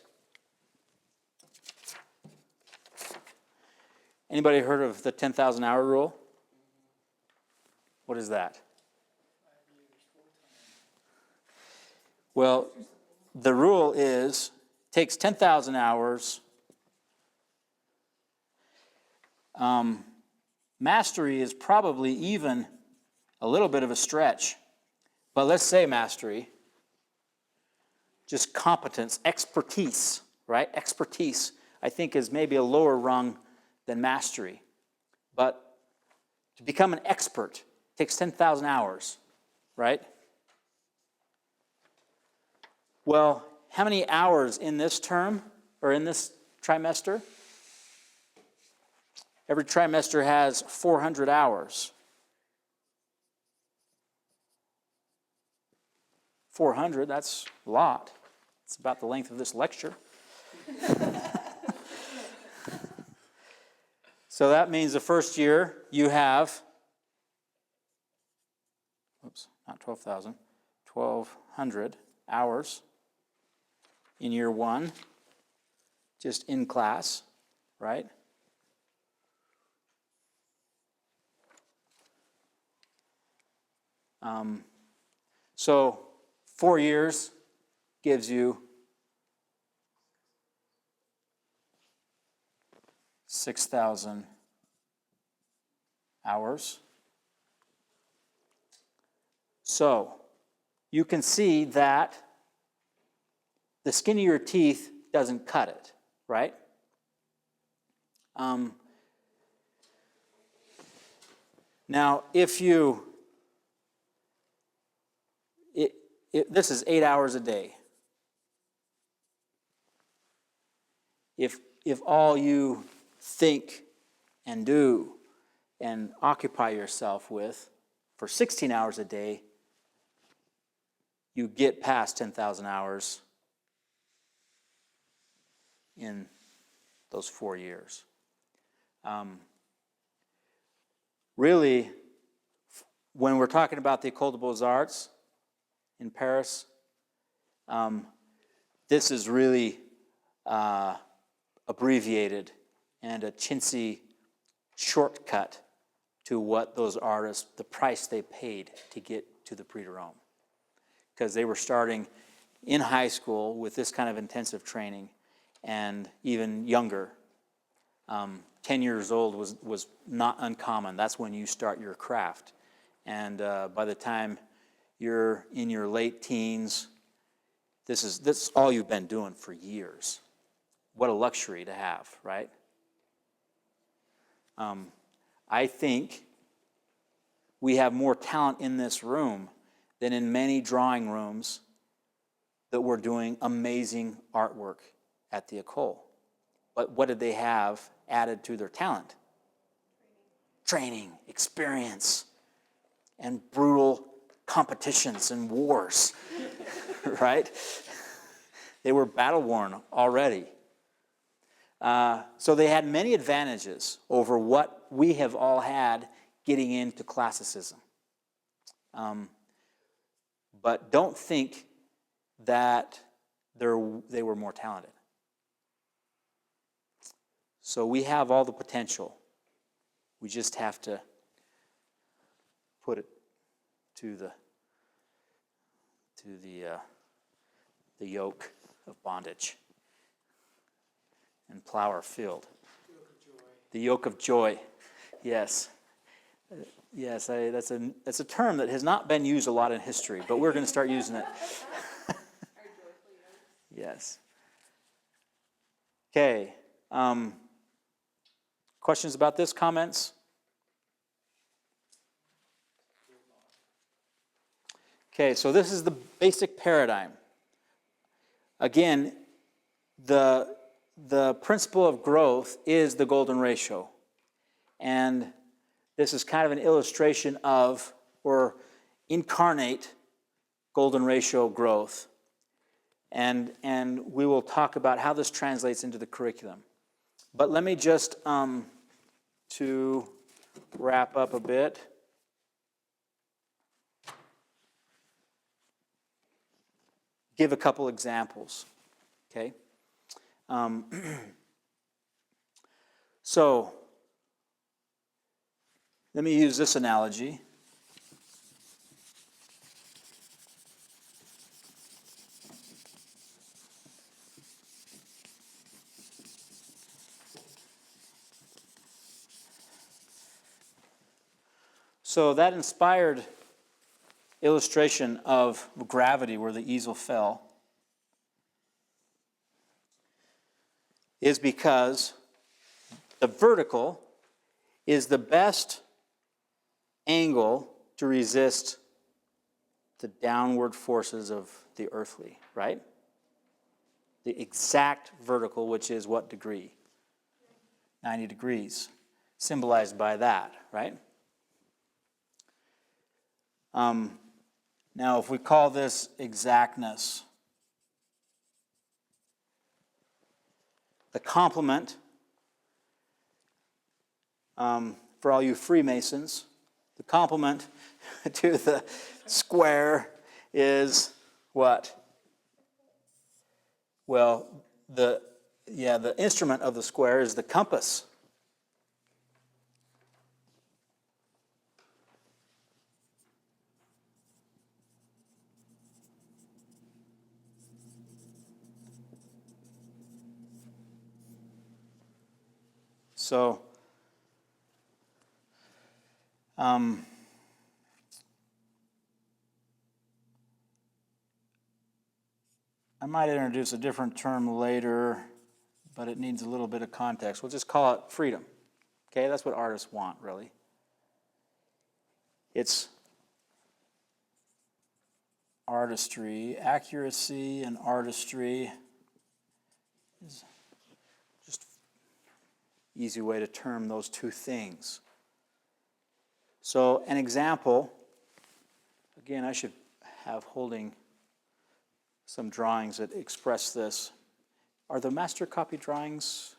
Anybody heard of the 10,000 hour rule? What is that? Well, the rule is, takes 10,000 hours. Mastery is probably even a little bit of a stretch, but let's say mastery. Just competence, expertise, right? Expertise, I think, is maybe a lower rung than mastery. But to become an expert takes 10,000 hours, right? Well, how many hours in this term, or in this trimester? Every trimester has 400 hours. 400, that's a lot. It's about the length of this lecture. So that means the first year you have, not 12,000, 1,200 hours in year one, just in class, right? So 4 years gives you 6,000 hours. So you can see that the skin of your teeth doesn't cut it, right? Now, if you, this is 8 hours a day. If all you think and do and occupy yourself with for 16 hours a day, you get past 10,000 hours in those 4 years. Really, when we're talking about the École des Beaux-Arts in Paris, this is really abbreviated and a chintzy shortcut to what those artists, the price they paid to get to the Prix de Rome. Because they were starting in high school with this kind of intensive training, and even younger. 10 years old was not uncommon. That's when you start your craft. And by the time you're in your late teens, this is all you've been doing for years. What a luxury to have, right? I think we have more talent in this room than in many drawing rooms that were doing amazing artwork at the École. But what did they have added to their talent? Training, experience, and brutal competitions and wars, right? They were battle-worn already. So they had many advantages over what we have all had getting into classicism. But don't think that they were more talented. So we have all the potential. We just have to put it to the yoke of bondage and plow our field. The yoke of joy. Yes. Yes, that's a term that has not been used a lot in history, but we're going to start using it. Yes. Okay. Questions about this? Comments? Okay, so this is the basic paradigm. Again, the principle of growth is the golden ratio. And this is kind of an illustration of, or incarnate, golden ratio growth. And we will talk about how this translates into the curriculum. But let me just, to wrap up a bit, give a couple examples, okay? So, let me use this analogy. So that inspired illustration of gravity where the easel fell is because the vertical is the best angle to resist the downward forces of the earthly, right? The exact vertical, which is what degree? 90 degrees, symbolized by that, right? Now, if we call this exactness, the complement, for all you Freemasons, the complement to the square is what? Well, the instrument of the square is the compass. So, I might introduce a different term later, but it needs a little bit of context. We'll just call it freedom. Okay, that's what artists want, really. It's artistry, accuracy and artistry is just an easy way to term those two things. So an example, again, I should have holding some drawings that express this. Are the master copy drawings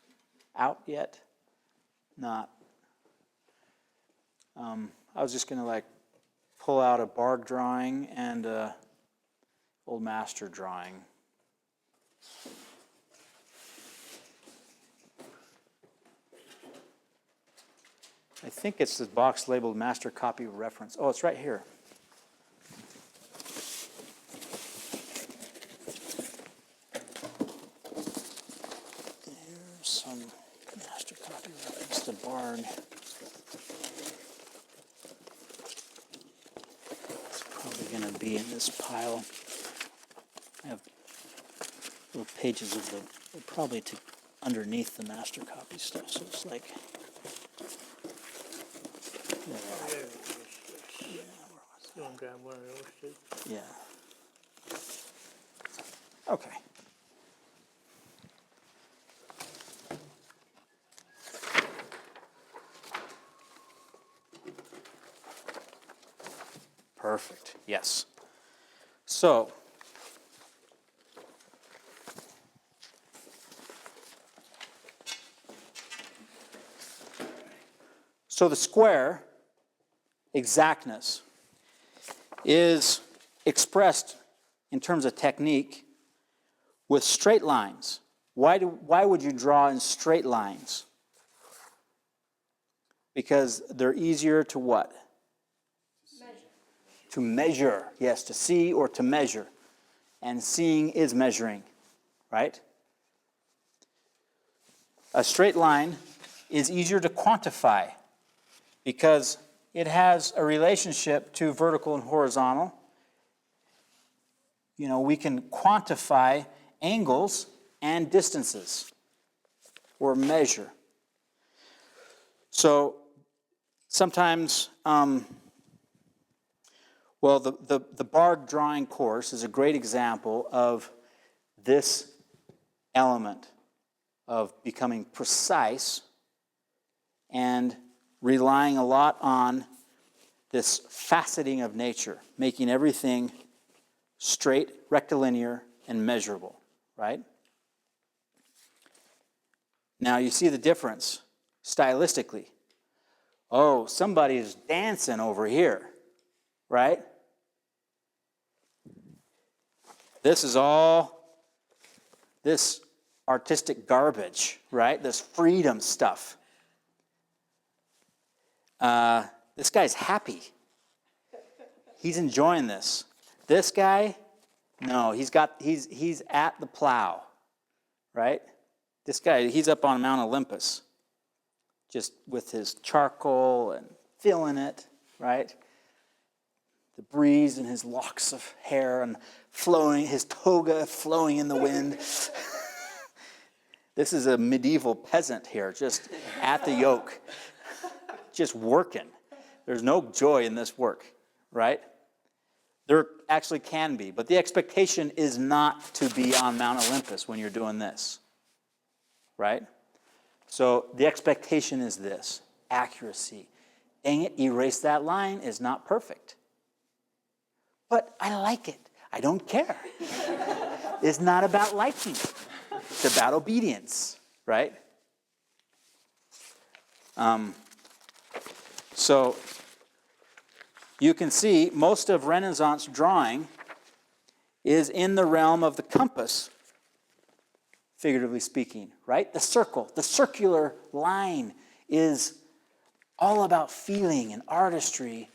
out yet? Not. I was just going to pull out a bark drawing and a old master drawing. I think it's the box labeled master copy reference. Oh, it's right here. There's some master copy reference to Barn. It's probably going to be in this pile. I have little pages of probably to underneath the master copy stuff, so it's like. You want to grab one of those too? Yeah. Okay. Perfect. Yes. So, the square exactness is expressed in terms of technique with straight lines. Why would you draw in straight lines? Because they're easier to what? Measure. To measure. Yes, to see or to measure. And seeing is measuring, right? A straight line is easier to quantify because it has a relationship to vertical and horizontal. You know, we can quantify angles and distances or measure. So sometimes, well, the Bard drawing course is a great example of this element of becoming precise and relying a lot on this faceting of nature, making everything straight, rectilinear, and measurable, right? Now you see the difference stylistically. Oh, somebody is dancing over here, right? This is all this artistic garbage, right? This freedom stuff. This guy's happy. He's enjoying this. This guy, no, he's at the plow, right? This guy, he's up on Mount Olympus, just with his charcoal and feeling it, right? The breeze and his locks of hair and flowing, his toga flowing in the wind. This is a medieval peasant here, just at the yoke, just working. There's no joy in this work, right? There actually can be, but the expectation is not to be on Mount Olympus when you're doing this, right? So the expectation is this, accuracy. Dang it, erase that line is not perfect. But I like it. I don't care. It's not about liking. It's about obedience, right? So you can see most of Renaissance drawing is in the realm of the compass, figuratively speaking, right? The circle, the circular line is all about feeling and artistry,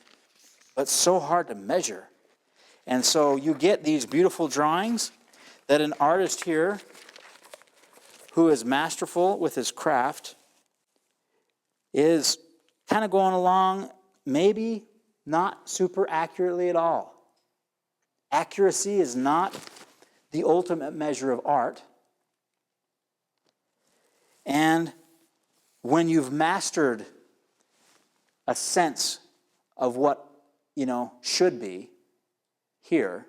but so hard to measure. And so you get these beautiful drawings that an artist here who is masterful with his craft is kind of going along, maybe not super accurately at all. Accuracy is not the ultimate measure of art. And when you've mastered a sense of what, should be here,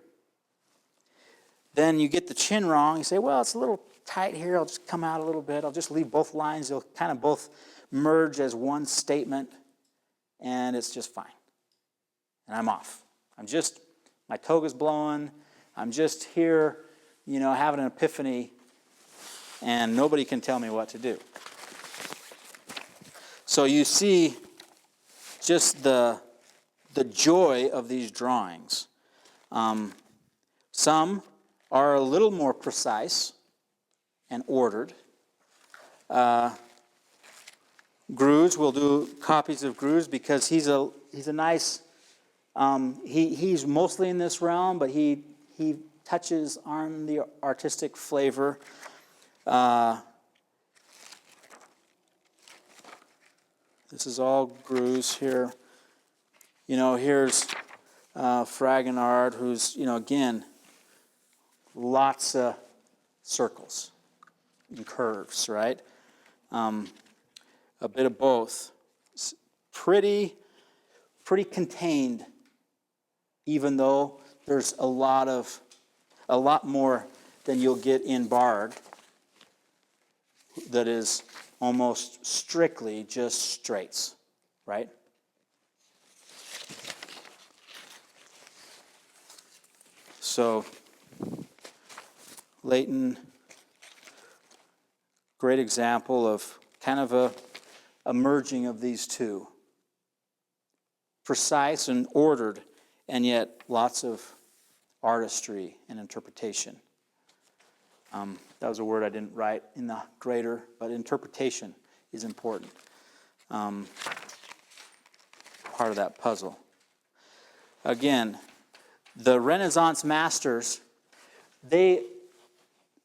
then you get the chin wrong. You say, well, it's a little tight here. I'll just come out a little bit. I'll just leave both lines. They'll kind of both merge as one statement, and it's just fine. And I'm off. My toga's blowing. I'm just here, having an epiphany, and nobody can tell me what to do. So you see just the joy of these drawings. Some are a little more precise and ordered. Greuze, we'll do copies of Greuze because he's a nice. He's mostly in this realm, but he touches on the artistic flavor. This is all Greuze here. Here's Fragonard, who's, again, lots of circles and curves, right? A bit of both. It's pretty contained, even though there's a lot more than you'll get in Bard that is almost strictly just straights, right? So, Leighton, great example of kind of a merging of these two. Precise and ordered, and yet lots of artistry and interpretation. That was a word I didn't write in the grader, but interpretation is important. Part of that puzzle. Again, the Renaissance masters,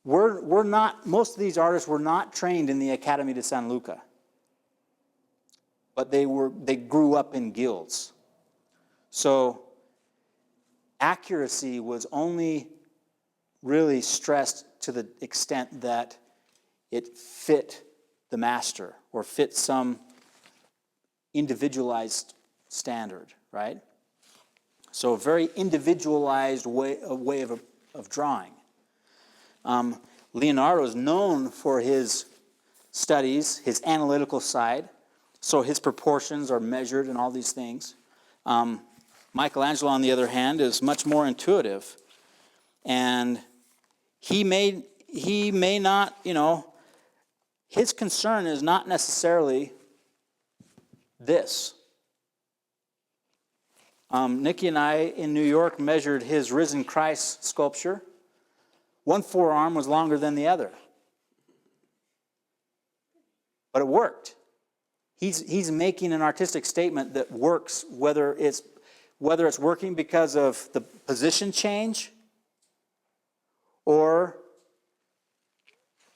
most of these artists were not trained in the Academy de San Luca. but they grew up in guilds. So accuracy was only really stressed to the extent that it fit the master or fit some individualized standard, right? So a very individualized way of drawing. Leonardo is known for his studies, his analytical side, so his proportions are measured and all these things. Michelangelo, on the other hand, is much more intuitive, and he may not, his concern is not necessarily this. Nikki and I in New York measured his risen Christ sculpture. One forearm was longer than the other, but it worked. He's making an artistic statement that works, whether it's working because of the position change or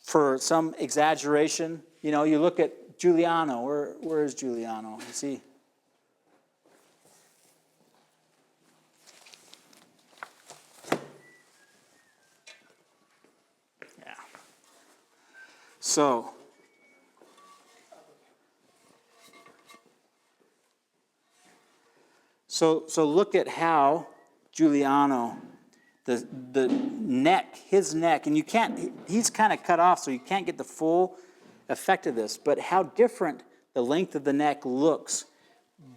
for some exaggeration. You look at Giuliano. Where is Giuliano? You see? Yeah. So look at how Giuliano, the neck, his neck, and he's kind of cut off, so you can't get the full effect of this, but how different the length of the neck looks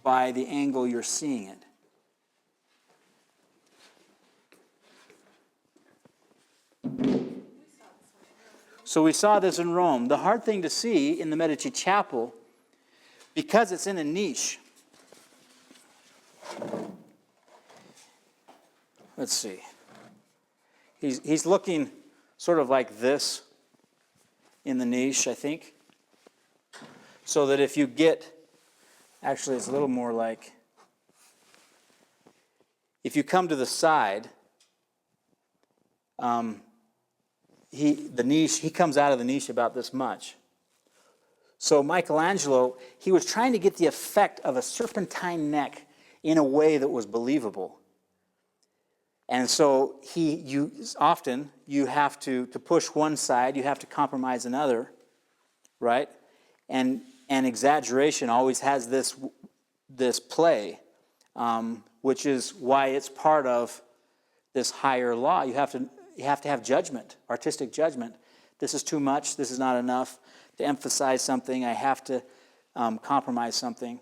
by the angle you're seeing it. So we saw this in Rome. The hard thing to see in the Medici Chapel, because it's in a niche. Let's see. He's looking sort of like this in the niche, I think. So that if you get, actually it's a little more like, if you come to the side, he comes out of the niche about this much. So Michelangelo, he was trying to get the effect of a serpentine neck in a way that was believable. And so you have to push one side, you have to compromise another, right? And exaggeration always has this play, which is why it's part of this higher law. You have to have judgment, artistic judgment. This is too much. This is not enough. To emphasize something, I have to compromise something.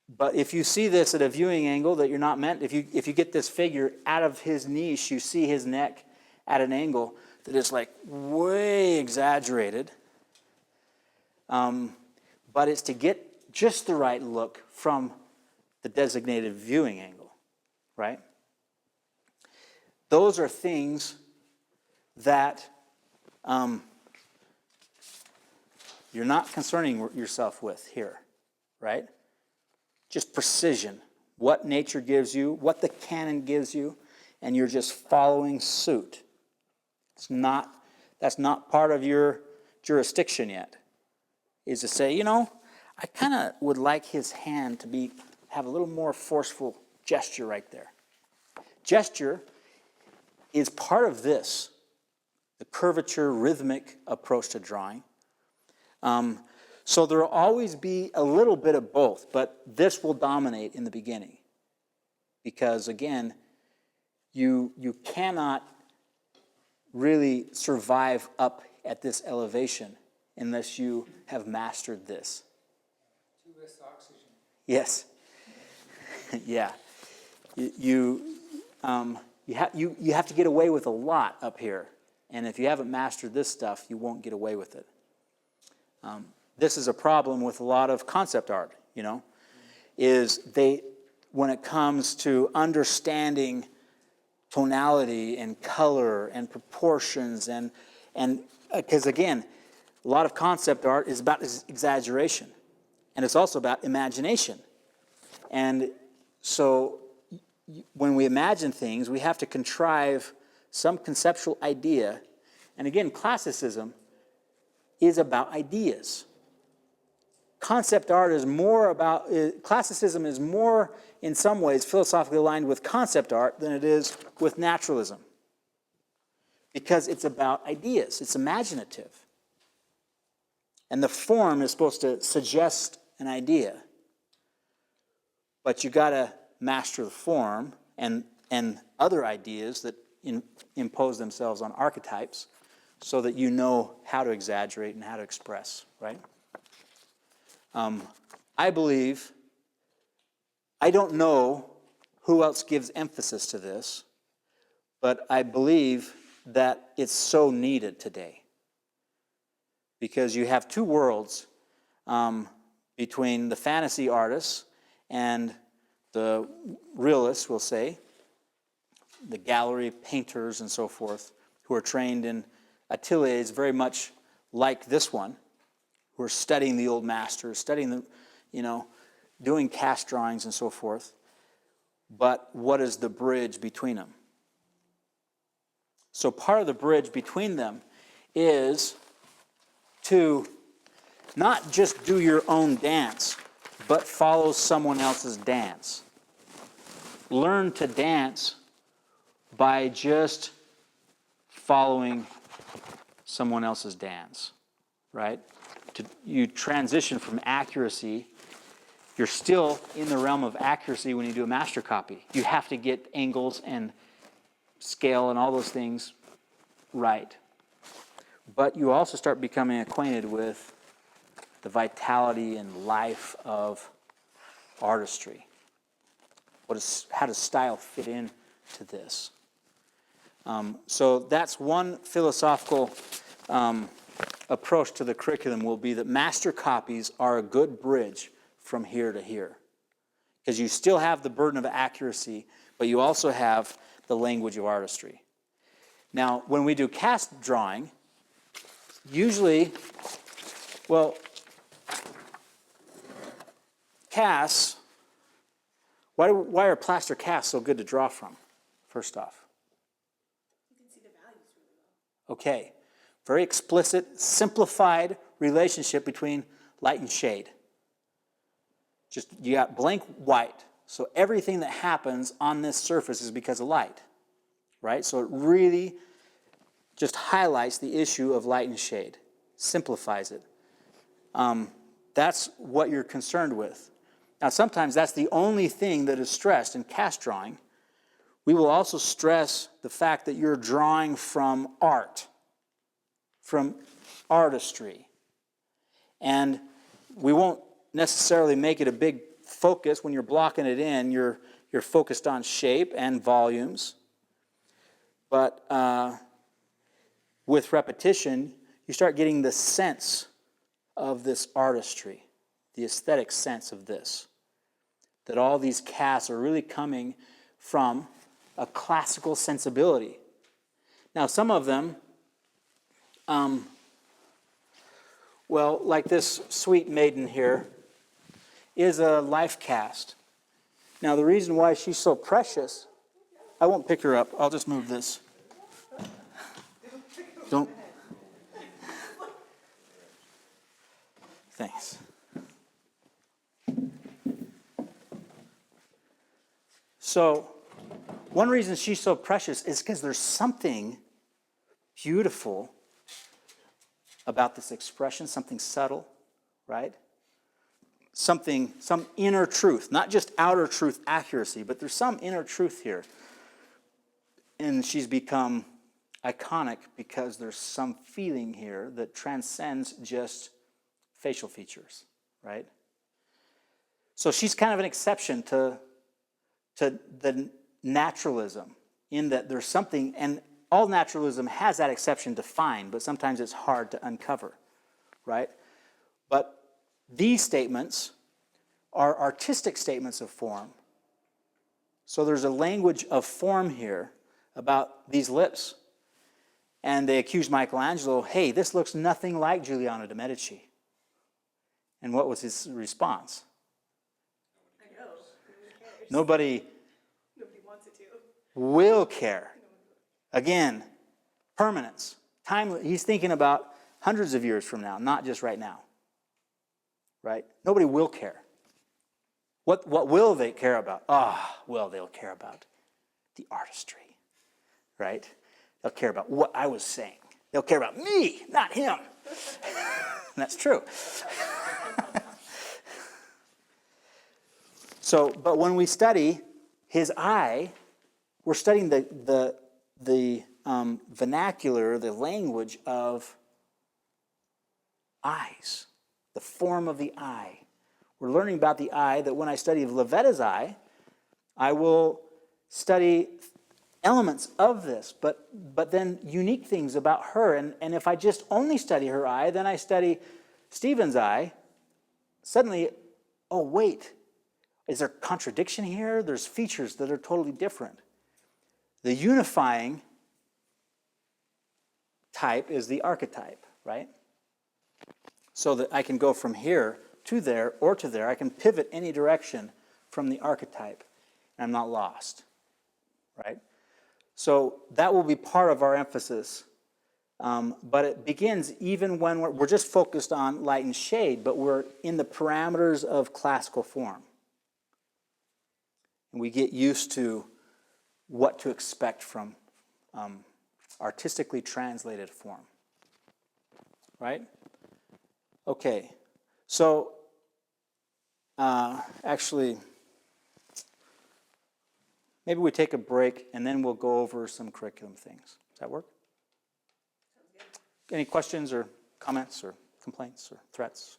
But if you see this at a viewing angle that you're not meant, if you get this figure out of his niche, you see his neck at an angle that is like way exaggerated. But it's to get just the right look from the designated viewing angle, right? Those are things that you're not concerning yourself with here, right? Just precision, what nature gives you, what the canon gives you, and you're just following suit. That's not part of your jurisdiction yet, is to say, I kind of would like his hand to have a little more forceful gesture right there. Gesture is part of this, the curvature, rhythmic approach to drawing. So there will always be a little bit of both, but this will dominate in the beginning. Because again, you cannot really survive up at this elevation unless you have mastered this. Too less oxygen. Yes. Yeah. You have to get away with a lot up here. And if you haven't mastered this stuff, you won't get away with it. This is a problem with a lot of concept art, is when it comes to understanding tonality and color and proportions and because again, a lot of concept art is about exaggeration, and it's also about imagination. And so when we imagine things, we have to contrive some conceptual idea. And again, classicism is about ideas. concept art is more about, classicism is more, in some ways, philosophically aligned with concept art than it is with naturalism. Because it's about ideas, it's imaginative. And the form is supposed to suggest an idea. But you got to master the form and other ideas that impose themselves on archetypes so that you know how to exaggerate and how to express, right? I believe, I don't know who else gives emphasis to this, but I believe that it's so needed today. Because you have two worlds between the fantasy artists and the realists, we'll say, the gallery painters and so forth, who are trained in ateliers very much like this one, who are studying the old masters, studying the, doing cast drawings and so forth. But what is the bridge between them? So part of the bridge between them is to not just do your own dance, but follow someone else's dance. Learn to dance by just following someone else's dance, right? You transition from accuracy. You're still in the realm of accuracy when you do a master copy. You have to get angles and scale and all those things right. But you also start becoming acquainted with the vitality and life of artistry. How does style fit in to this? So that's one philosophical approach to the curriculum, will be that master copies are a good bridge from here to here. Because you still have the burden of accuracy, but you also have the language of artistry. Now, when we do cast drawing, usually, casts, why are plaster casts so good to draw from, first off? You can see the values really well. Okay, very explicit, simplified relationship between light and shade. Just, you got blank white, so everything that happens on this surface is because of light, right? So it really just highlights the issue of light and shade, simplifies it. That's what you're concerned with. Now, sometimes that's the only thing that is stressed in cast drawing. We will also stress the fact that you're drawing from art, from artistry. And we won't necessarily make it a big focus when you're blocking it in. You're focused on shape and volumes. But with repetition, you start getting the sense of this artistry, the aesthetic sense of this. That all these casts are really coming from a classical sensibility. Now, some of them, like this sweet maiden here, is a life cast. Now, the reason why she's so precious, I won't pick her up. I'll just move this. Don't. Thanks. So, one reason she's so precious is because there's something beautiful about this expression, something subtle, right? Some inner truth, not just outer truth accuracy, but there's some inner truth here. And she's become iconic because there's some feeling here that transcends just facial features, right? So she's kind of an exception to the naturalism, in that there's something, and all naturalism has that exception defined, but sometimes it's hard to uncover, right? But these statements are artistic statements of form. So there's a language of form here about these lips. And they accused Michelangelo, hey, this looks nothing like Giuliano de' Medici. And what was his response? I know. Nobody wants it to. Will care. Again, permanence. Time. He's thinking about hundreds of years from now, not just right now. right? Nobody will care. What will they care about? Well, they'll care about the artistry, right? They'll care about what I was saying. They'll care about me, not him. And that's true. So, but when we study his eye, we're studying the vernacular, the language of eyes, the form of the eye. We're learning about the eye, that when I study Levetta's eye, I will study elements of this, but then unique things about her. And if I just only study her eye, then I study Stephen's eye, suddenly, oh, wait, is there contradiction here? There's features that are totally different. The unifying type is the archetype, right? So that I can go from here to there or to there. I can pivot any direction from the archetype, and I'm not lost, right? So that will be part of our emphasis. But it begins even when we're just focused on light and shade, but we're in the parameters of classical form. And we get used to what to expect from artistically translated form. Right? Okay. So, actually, maybe we take a break and then we'll go over some curriculum things. Does that work? Any questions or comments or complaints or threats?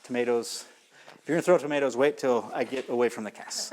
Tomatoes. If you're going to throw tomatoes, wait till I get away from the cast.